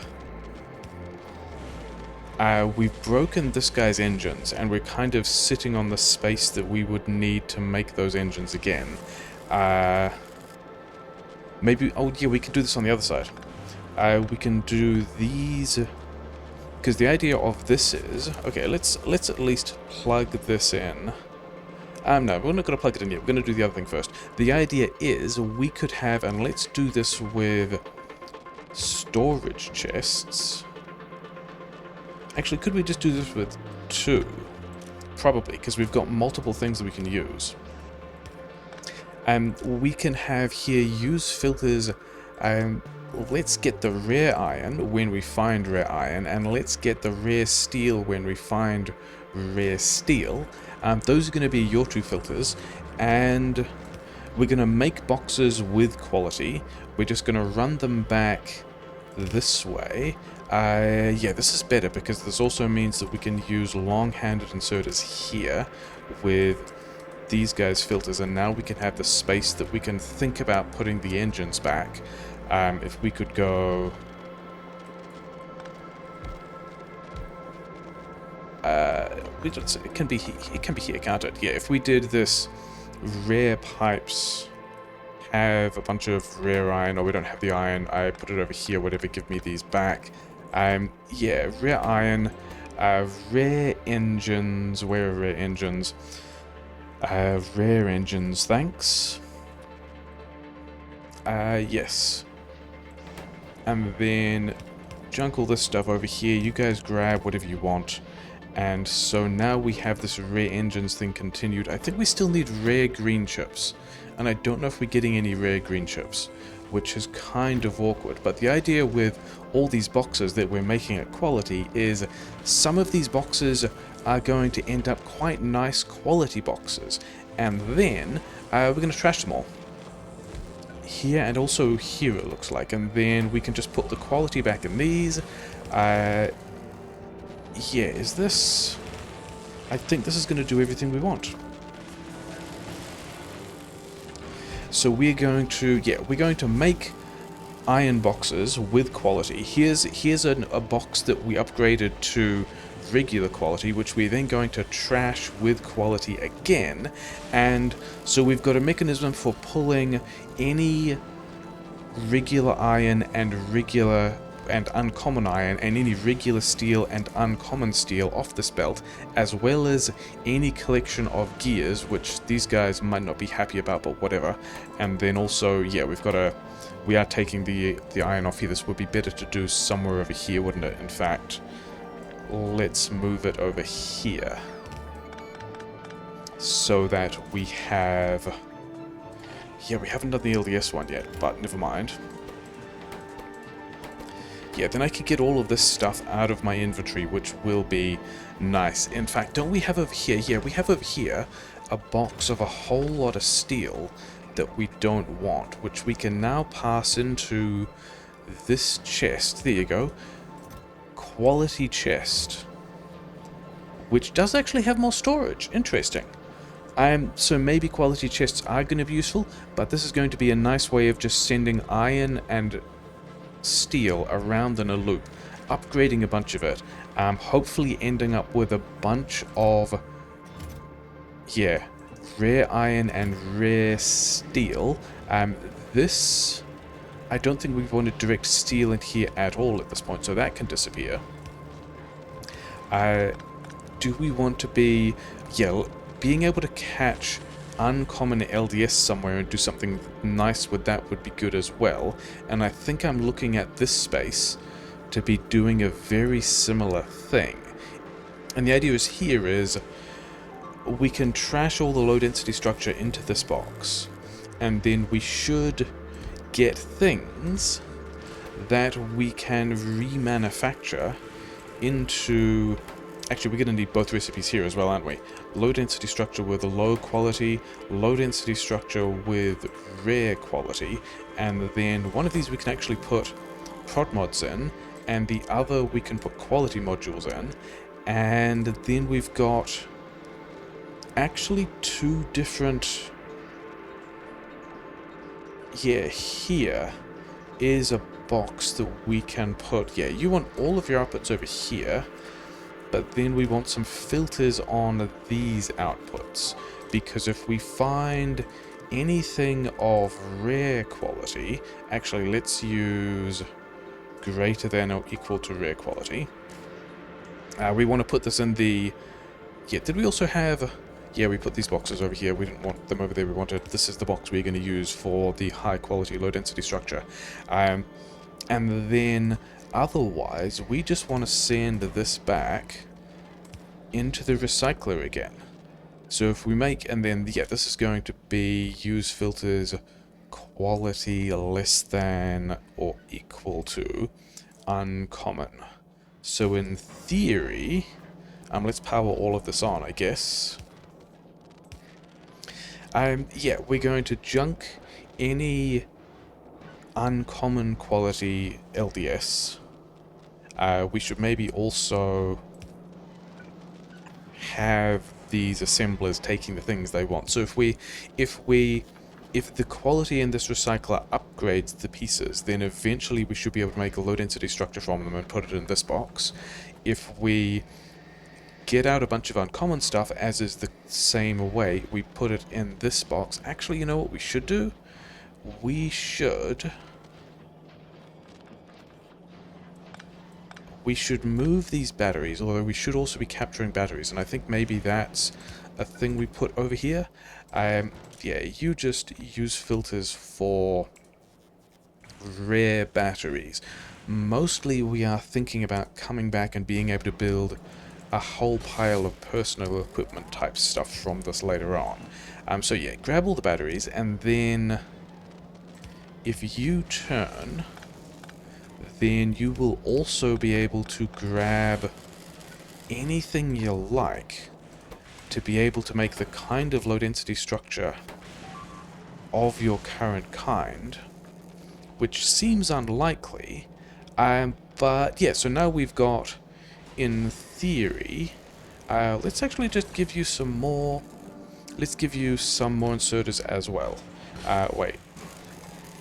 we've broken this guy's engines, and we're kind of sitting on the space that we would need to make those engines again. Maybe... Oh, yeah, we can do this on the other side. We can do these... Because the idea of this is... Okay, let's at least plug this in. No, we're not going to plug it in yet. We're going to do the other thing first. The idea is we could have... And let's do this with storage chests. Actually, could we just do this with 2? Probably, because we've got multiple things that we can use. We can have here use filters. Let's get the rare iron when we find rare iron, and let's get the rare steel when we find rare steel. Those are going to be your 2 filters, and we're going to make boxes with quality. We're just going to run them back this way. Yeah, this is better because this also means that we can use long-handed inserters here with these guys' filters, and now we can have the space that we can think about putting the engines back. If we could go... it can be here, can't it? Yeah, if we did this rare pipes... have a bunch of rare iron, or we don't have the iron, I put it over here, whatever, give me these back. Yeah, rare iron, rare engines, where are rare engines? Rare engines, thanks. Yes. And then junk all this stuff over here, you guys grab whatever you want. And so now we have this rare engines thing continued. I think we still need rare green chips. And I don't know if we're getting any rare green chips, which is kind of awkward. But the idea with all these boxes that we're making at quality is some of these boxes are going to end up quite nice quality boxes. And then we're going to trash them all. Here and also here it looks like. And then we can just put the quality back in these. Yeah, is this... I think this is going to do everything we want. So we're going to... yeah, we're going to make iron boxes with quality. Here's a box that we upgraded to regular quality, which we're then going to trash with quality again. And so we've got a mechanism for pulling any regular iron and regular and uncommon iron and any regular steel and uncommon steel off this belt, as well as any collection of gears, which these guys might not be happy about, but whatever. And then also, yeah, we are taking the iron off here. This would be better to do somewhere over here, wouldn't it? In fact, let's move it over here so that we have... yeah, we haven't done the LDS one yet, but never mind. Yeah, then I can get all of this stuff out of my inventory, which will be nice. In fact, don't we have over here... yeah, we have over here a box of a whole lot of steel that we don't want, which we can now pass into this chest. There you go. Quality chest. Which does actually have more storage. Interesting. So maybe quality chests are going to be useful, but this is going to be a nice way of just sending iron and steel around in a loop, upgrading a bunch of it, hopefully ending up with a bunch of, yeah, rare iron and rare steel. This, I don't think we wanted direct steel in here at all at this point, so that can disappear. Do we want to be, yeah, being able to catch uncommon LDS somewhere and do something nice with that would be good as well. And I think I'm looking at this space to be doing a very similar thing. And the idea is here is we can trash all the low density structure into this box, and then we should get things that we can remanufacture into... actually, we're going to need both recipes here as well, aren't we? Low density structure with low quality, low density structure with rare quality, and then one of these we can actually put prod mods in, and the other we can put quality modules in, and then we've got actually two different... yeah, here is a box that we can put... yeah, you want all of your outputs over here, but then we want some filters on these outputs, because if we find anything of rare quality... actually, let's use greater than or equal to rare quality. We want to put this in the... yeah, did we also have... yeah, we put these boxes over here. We didn't want them over there. We wanted... this is the box we're going to use for the high quality, low density structure. And then... otherwise, we just want to send this back into the recycler again. So if we make, and then, yeah, this is going to be use filters quality less than or equal to uncommon. So in theory, let's power all of this on, I guess. Yeah, we're going to junk any uncommon quality LDS. We should maybe also have these assemblers taking the things they want. So if the quality in this recycler upgrades the pieces, then eventually we should be able to make a low density structure from them and put it in this box. If we get out a bunch of uncommon stuff, as is the same way, we put it in this box. Actually, you know what we should do? we should move these batteries, although we should also be capturing batteries, and I think maybe that's a thing we put over here. Yeah, you just use filters for rare batteries. Mostly we are thinking about coming back and being able to build a whole pile of personal equipment type stuff from this later on. So yeah, grab all the batteries, and then if you turn, then you will also be able to grab anything you like to be able to make the kind of low density structure of your current kind, which seems unlikely, but yeah, so now we've got, in theory, let's actually just give you some more, let's give you some more inserters as well. Wait,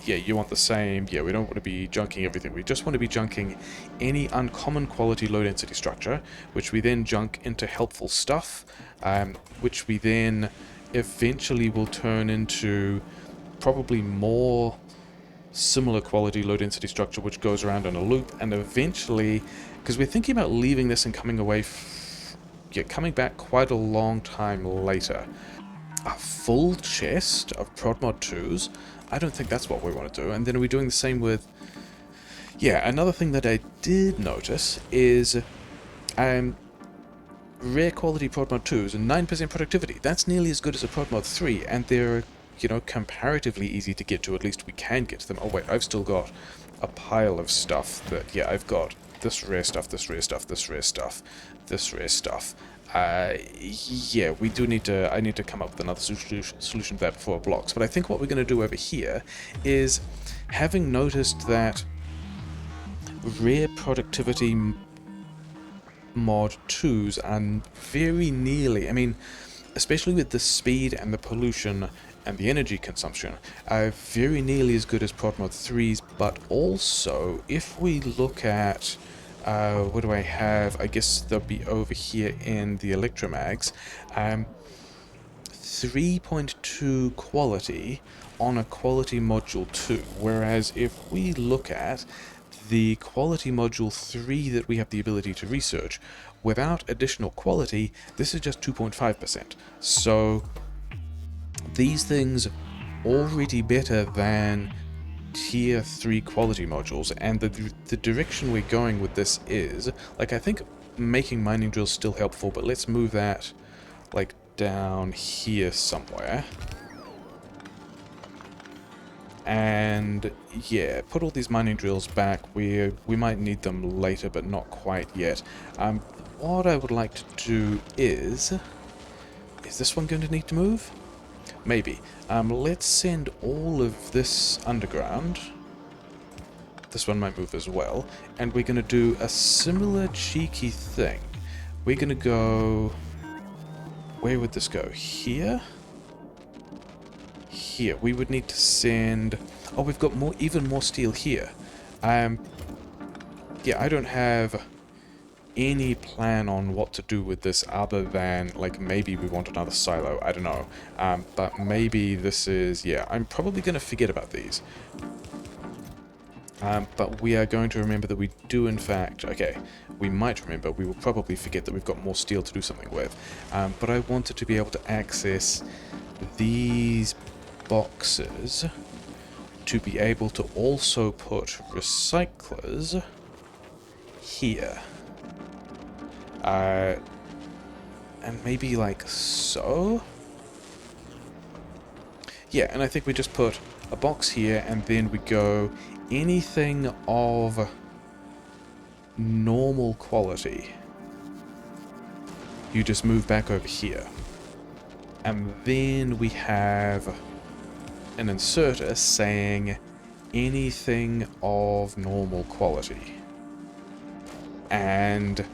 yeah, you want the same, yeah, we don't want to be junking everything, we just want to be junking any uncommon quality low density structure, which we then junk into helpful stuff, which we then eventually will turn into probably more similar quality low density structure which goes around in a loop, and eventually, because we're thinking about leaving this and coming away coming back quite a long time later, a full chest of prod mod 2s, I don't think that's what we want to do. And then are we doing the same with, yeah, another thing that I did notice is rare quality prod mod 2s and 9% productivity. That's nearly as good as a prod mod 3, and they're, you know, comparatively easy to get to. At least we can get to them. Oh wait, I've still got a pile of stuff that, yeah, I've got this rare stuff, this rare stuff, this rare stuff, this rare stuff. Yeah, we do need to, I need to come up with another solution to that before it blocks. But I think what we're going to do over here is, having noticed that rare productivity mod 2s are very nearly, I mean, especially with the speed and the pollution and the energy consumption, are very nearly as good as prod mod 3s, but also, if we look at, what do I have? I guess they'll be over here in the electromags. 3.2 quality on a quality module 2, whereas if we look at the quality module 3 that we have the ability to research, without additional quality, this is just 2.5%. So these things already better than tier 3 quality modules, and the direction we're going with this is, like, I think making mining drills still helpful, but let's move that, like, down here somewhere. And yeah, put all these mining drills back. We might need them later, but not quite yet. What I would like to do is this one going to need to move? Maybe. Let's send all of this underground. This one might move as well. And we're going to do a similar cheeky thing. We're going to go... Where would this go? Here? Here. We would need to send... Oh, we've got more, even more steel here. Yeah, I don't have any plan on what to do with this other than, like, maybe we want another silo, I don't know. But maybe this is, yeah, I'm probably going to forget about these. But we are going to remember that we do, in fact, okay, we might remember, we will probably forget that we've got more steel to do something with. But I wanted to be able to access these boxes to be able to also put recyclers here. And maybe like so? Yeah, and I think we just put a box here, and then we go anything of normal quality. You just move back over here. And then we have an inserter saying anything of normal quality. And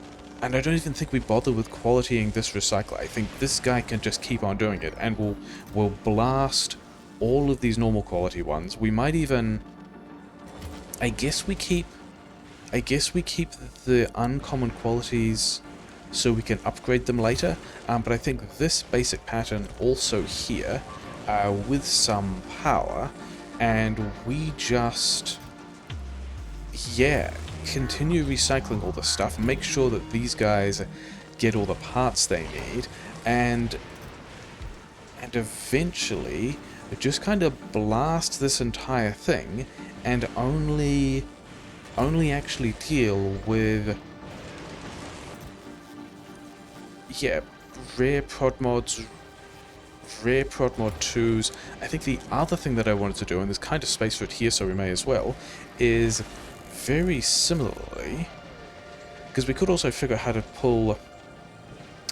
I don't even think we bother with qualitying this recycler. I think this guy can just keep on doing it, and we'll blast all of these normal quality ones. We might even... I guess we keep the uncommon qualities so we can upgrade them later. But I think this basic pattern also here, with some power, and we just, yeah, continue recycling all this stuff, make sure that these guys get all the parts they need, and eventually just kind of blast this entire thing and only actually deal with, yeah, rare prod mods, rare prod mod 2s. I think the other thing that I wanted to do, and there's kind of space for it here so we may as well, is very similarly, because we could also figure out how to pull...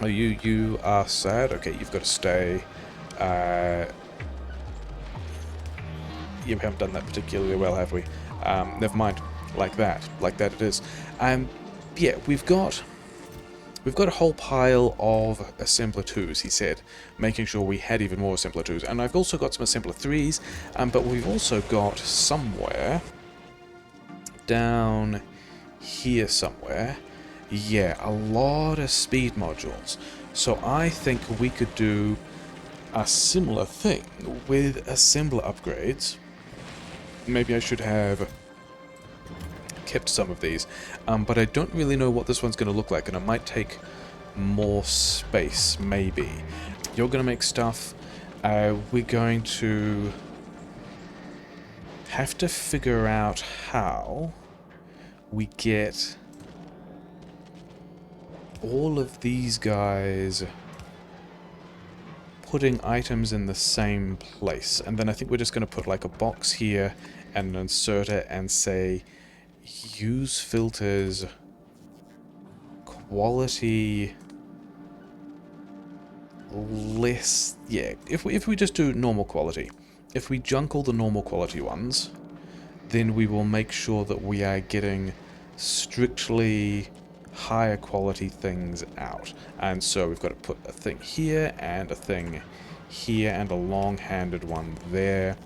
Oh, you are sad? Okay, you've got to stay. You haven't done that particularly well, have we? Never mind. Like that it is. Yeah, we've got a whole pile of assembler 2s, he said, making sure we had even more assembler 2s. And I've also got some assembler 3s, but we've also got somewhere down here somewhere, yeah, a lot of speed modules. So I think we could do a similar thing with assembler upgrades. Maybe I should have kept some of these, but I don't really know what this one's going to look like, and it might take more space, maybe. You're going to make stuff. We're going to have to figure out how we get all of these guys putting items in the same place. And then I think we're just going to put like a box here and insert it and say use filters quality less. Yeah, if we just do normal quality, if we junk all the normal quality ones, then we will make sure that we are getting strictly higher quality things out. And so we've got to put a thing here and a thing here and a long-handed one there.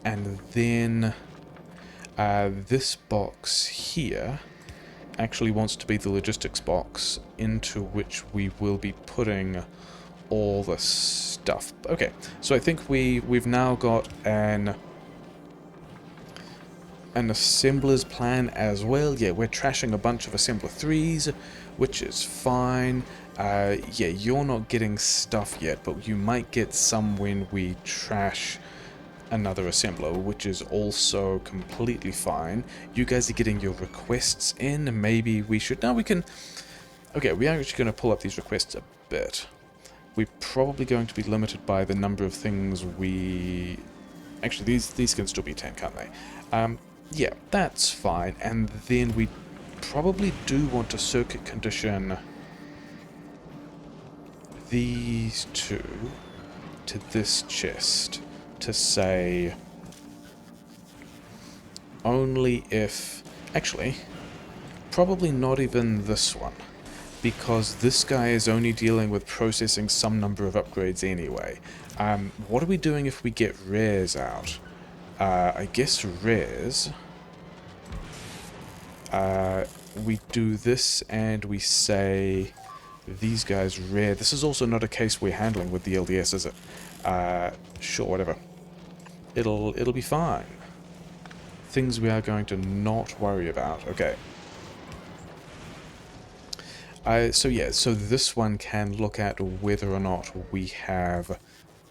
And then this box here actually wants to be the logistics box into which we will be putting all the stuff. Okay, so I think we've now got an assembler's plan as well. Yeah, we're trashing a bunch of assembler 3s, which is fine. Yeah, you're not getting stuff yet, but you might get some when we trash another assembler, which is also completely fine. You guys are getting your requests in. Maybe we should... Now we can... Okay, we are actually going to pull up these requests a bit. We're probably going to be limited by the number of things we... Actually, these can still be 10, can't they? Yeah, that's fine. And then we probably do want to circuit condition these two to this chest to say only if... Actually, probably not even this one, because this guy is only dealing with processing some number of upgrades anyway. What are we doing if we get rares out? I guess rares... we do this and we say these guys rare. This is also not a case we're handling with the LDS, is it? Sure, whatever. It'll be fine. Things we are going to not worry about. Okay. So yeah, so this one can look at whether or not we have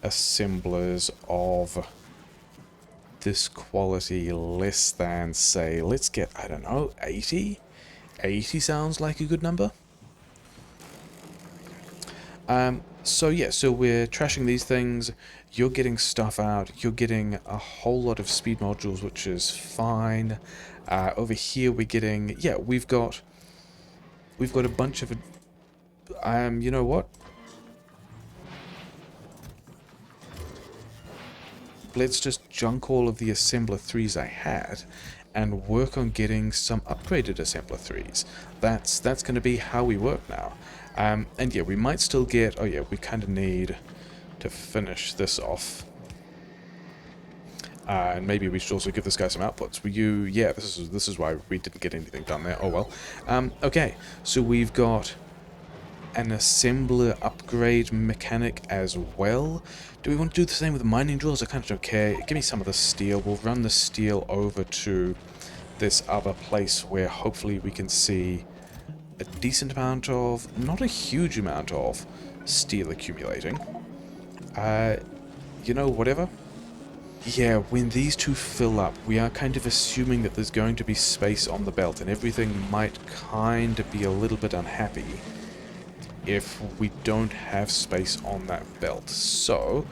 assemblers of this quality less than, say, let's get, I don't know, 80? 80 sounds like a good number. So yeah, so we're trashing these things, you're getting stuff out, you're getting a whole lot of speed modules, which is fine. Over here we're getting, yeah, we've got a bunch of, you know what? Let's just junk all of the assembler 3s I had and work on getting some upgraded assembler 3s. That's going to be how we work now. And yeah, we might still get... Oh yeah, we kind of need to finish this off. And maybe we should also give this guy some outputs. Yeah, this is why we didn't get anything done there. Oh well. Okay, so we've got an assembler upgrade mechanic as well. Do we want to do the same with mining drills? I kind of don't care. Give me some of the steel. We'll run the steel over to this other place where hopefully we can see a decent amount of, not a huge amount of, steel accumulating. You know, whatever. Yeah, when these two fill up, we are kind of assuming that there's going to be space on the belt, and everything might kind of be a little bit unhappy if we don't have space on that belt. So,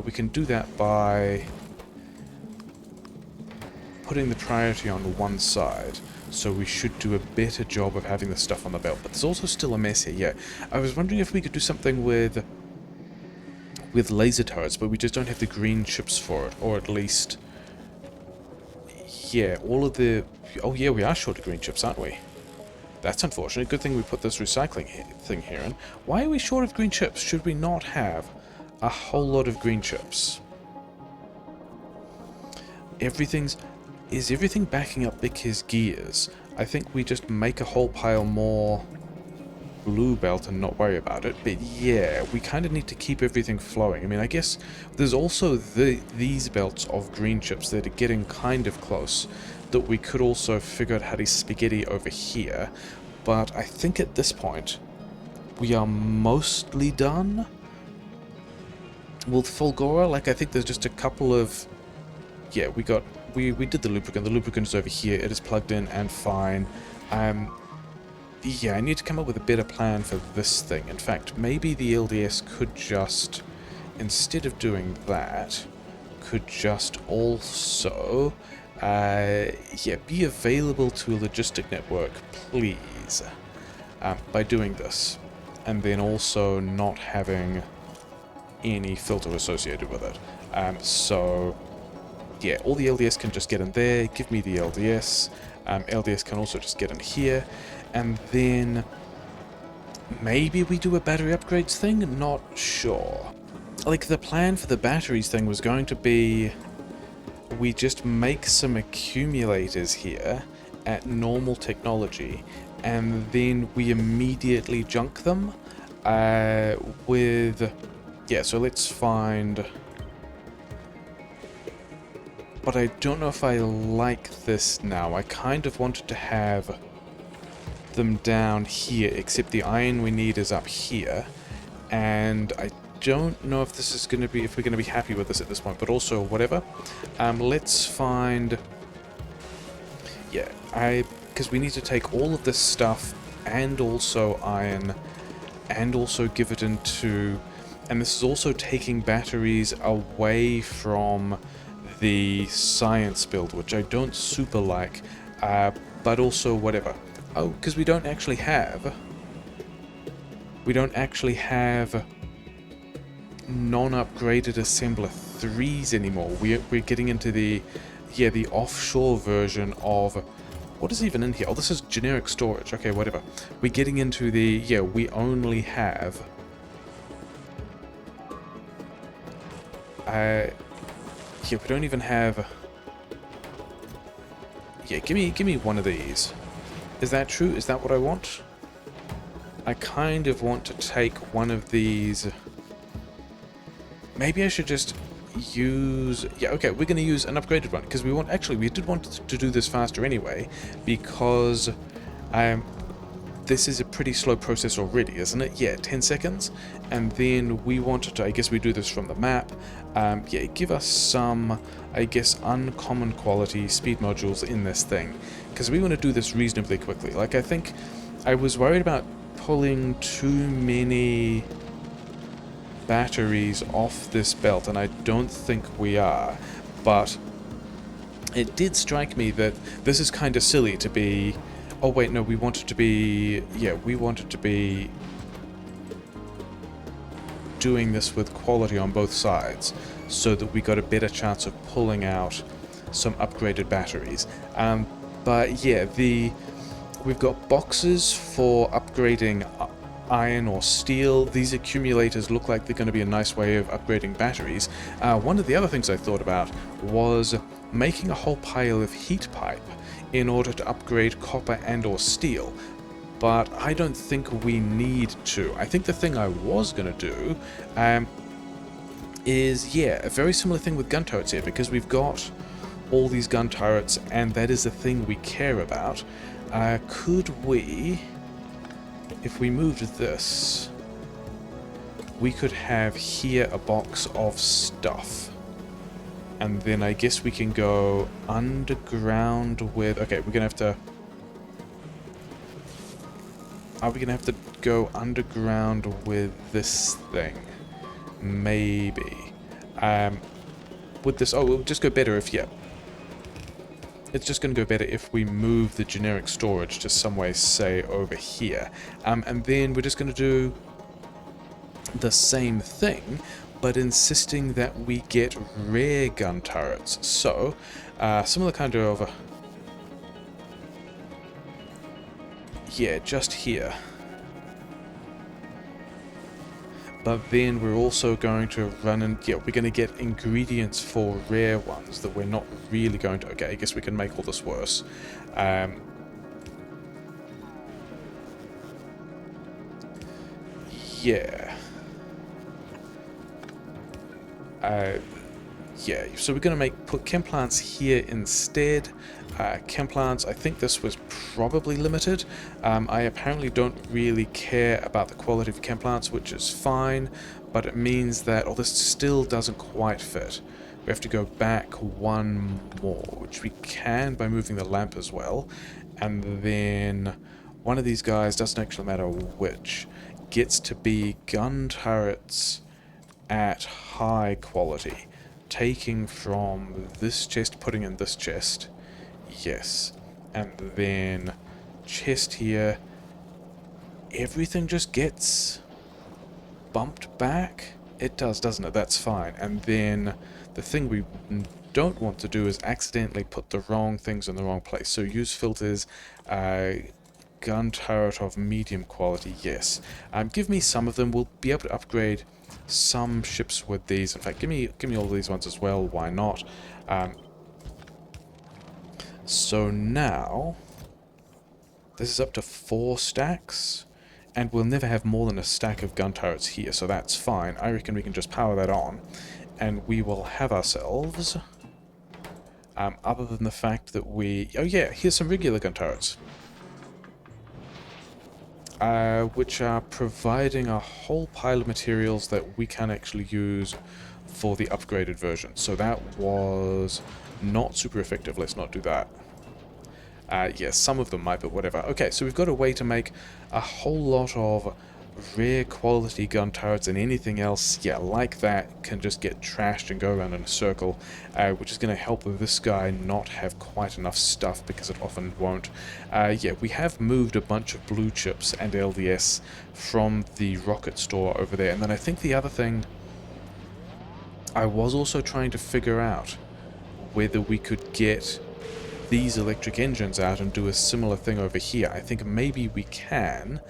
we can do that by putting the priority on one side. So we should do a better job of having the stuff on the belt. But there's also still a mess here, yeah. I was wondering if we could do something with laser turrets, but we just don't have the green chips for it. Or at least... yeah, all of the... oh yeah, we are short of green chips, aren't we? That's unfortunate. Good thing we put this recycling thing here in. Why are we short of green chips? Should we not have a whole lot of green chips? Is everything backing up because gears? I think we just make a whole pile more blue belt and not worry about it. But yeah, we kind of need to keep everything flowing. I mean, I guess there's also these belts of green chips that are getting kind of close, that we could also figure out how to spaghetti over here. But I think at this point, we are mostly done with Fulgora. Like, I think there's just a couple of... yeah, we did the lubricant. The lubricant is over here. It is plugged in and fine. Yeah, I need to come up with a better plan for this thing. In fact, maybe the LDS could just, instead of doing that, could just also, yeah, be available to a logistic network, please, by doing this. And then also not having any filter associated with it. So... yeah, all the LDS can just get in there, give me the LDS. LDS can also just get in here. And then maybe we do a battery upgrades thing? Not sure. Like, the plan for the batteries thing was going to be we just make some accumulators here at normal technology, and then we immediately junk them with... yeah, so let's find... but I don't know if I like this now. I kind of wanted to have them down here, except the iron we need is up here. And I don't know if this is going to be, if we're going to be happy with this at this point, but also whatever. Let's find... yeah, because we need to take all of this stuff and also iron and also give it into... and this is also taking batteries away from the science build, which I don't super like, but also whatever. Oh, because we don't actually have non-upgraded assembler 3s anymore. We're getting into the, yeah, the offshore version of, what is even in here? Oh, this is generic storage. Okay, whatever. We're getting into the, yeah, we only have yeah, we don't even have... yeah, give me one of these. Is that true? Is that what I want? I kind of want to take one of these... maybe I should just use... yeah, okay, we're going to use an upgraded one, because we want... actually, we did want to do this faster anyway, because this is a pretty slow process already, isn't it? Yeah, 10 seconds. And then we wanted to, I guess we do this from the map. Yeah, give us some, I guess, uncommon quality speed modules in this thing. Because we want to do this reasonably quickly. Like, I think I was worried about pulling too many batteries off this belt, and I don't think we are. But it did strike me that this is kind of silly to be... oh wait, no, we want it to be... yeah, we want it to be doing this with quality on both sides, so that we got a better chance of pulling out some upgraded batteries. But yeah, we've got boxes for upgrading iron or steel. These accumulators look like they're going to be a nice way of upgrading batteries. One of the other things I thought about was making a whole pile of heat pipe in order to upgrade copper and or steel. but I don't think we need to. I think the thing I was going to do is, yeah, a very similar thing with gun turrets here, because we've got all these gun turrets, and that is the thing we care about. Could we, if we moved this, we could have here a box of stuff. And then I guess we can go underground with... Okay, we're going to have to... Are we going to have to go underground with this thing? Maybe. With this... Oh, it will just go better if... Yeah. It's just going to go better if we move the generic storage to some way, say, over here. And then we're just going to do the same thing, but insisting that we get rare gun turrets. So, similar kind of... yeah, just here. But then we're also going to run and... yeah, we're going to get ingredients for rare ones that we're not really going to... Okay, I guess we can make all this worse. Yeah. Yeah, so we're going to put chem plants here instead. Chem plants, I think this was probably limited. I apparently don't really care about the quality of chem plants, which is fine, but it means that... oh, this still doesn't quite fit. We have to go back one more, which we can by moving the lamp as well. And then one of these guys, doesn't actually matter which, gets to be gun turrets at high quality. Taking from this chest, putting in this chest. Yes. And then chest here. Everything just gets bumped back. It does, doesn't it? That's fine. And then the thing we don't want to do is accidentally put the wrong things in the wrong place. So use filters. Gun turret of medium quality. Yes. Give me some of them. We'll be able to upgrade some ships with these. In fact, give me all these ones as well. Why not? So now this is up to 4 stacks, and we'll never have more than a stack of gun turrets here, so that's fine. I reckon we can just power that on, and we will have ourselves, other than the fact that we... oh yeah, here's some regular gun turrets. Which are providing a whole pile of materials that we can actually use for the upgraded version. So that was not super effective. Let's not do that. Yes, some of them might, but whatever. Okay, so we've got a way to make a whole lot of rare quality gun turrets, and anything else, yeah, like that can just get trashed and go around in a circle, which is going to help this guy not have quite enough stuff, because it often won't. Yeah, we have moved a bunch of blue chips and LDS from the rocket store over there, and then I think the other thing, I was also trying to figure out whether we could get these electric engines out and do a similar thing over here. I think maybe we can.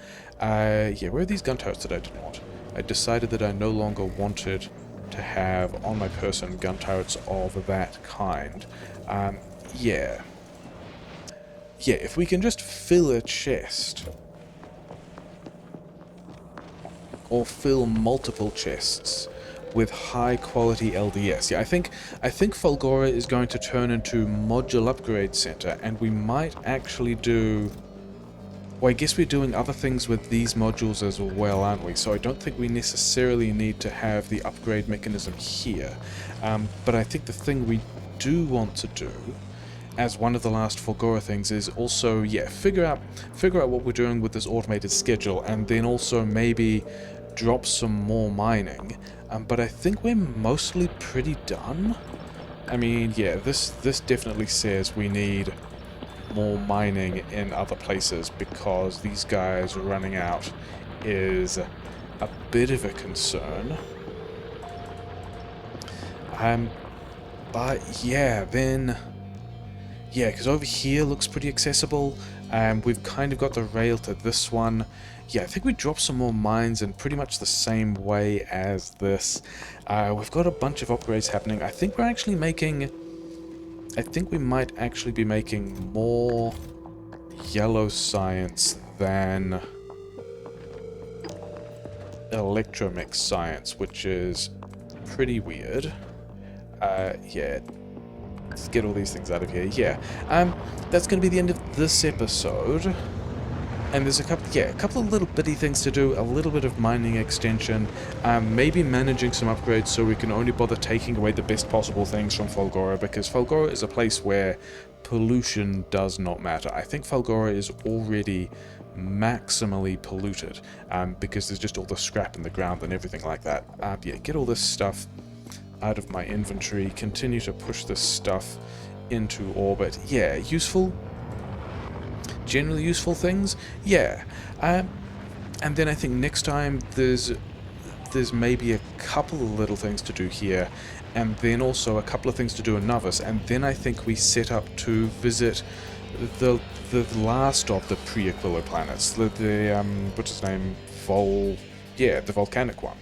Yeah, where are these gun turrets that I didn't want? I decided that I no longer wanted to have on my person gun turrets of that kind. Yeah. Yeah, if we can just fill a chest, or fill multiple chests with high quality LDS. Yeah, I think Fulgora is going to turn into module upgrade center, and we might actually do... well, I guess we're doing other things with these modules as well, aren't we? So I don't think we necessarily need to have the upgrade mechanism here. But I think the thing we do want to do, as one of the last Fulgora things, is also, yeah, figure out what we're doing with this automated schedule, and then also maybe drop some more mining. But I think we're mostly pretty done. I mean, yeah, this definitely says we need more mining in other places, because these guys running out is a bit of a concern. But yeah, then... yeah, because over here looks pretty accessible. We've kind of got the rail to this one. Yeah, I think we dropped some more mines in pretty much the same way as this. We've got a bunch of upgrades happening. I think we're actually making... I think we might actually be making more yellow science than electromech science, which is pretty weird. Yeah, let's get all these things out of here. Yeah, that's going to be the end of this episode. And there's a couple of little bitty things to do, a little bit of mining extension, maybe managing some upgrades so we can only bother taking away the best possible things from Fulgora, because Fulgora is a place where pollution does not matter. I think Fulgora is already maximally polluted, because there's just all the scrap in the ground and everything like that. Yeah, get all this stuff out of my inventory, continue to push this stuff into orbit. Yeah, useful? Generally useful things, yeah. And then I think next time there's maybe a couple of little things to do here, and then also a couple of things to do in Novus, and then I think we set up to visit the last of the pre-Aquila planets, the what's his name, the volcanic one.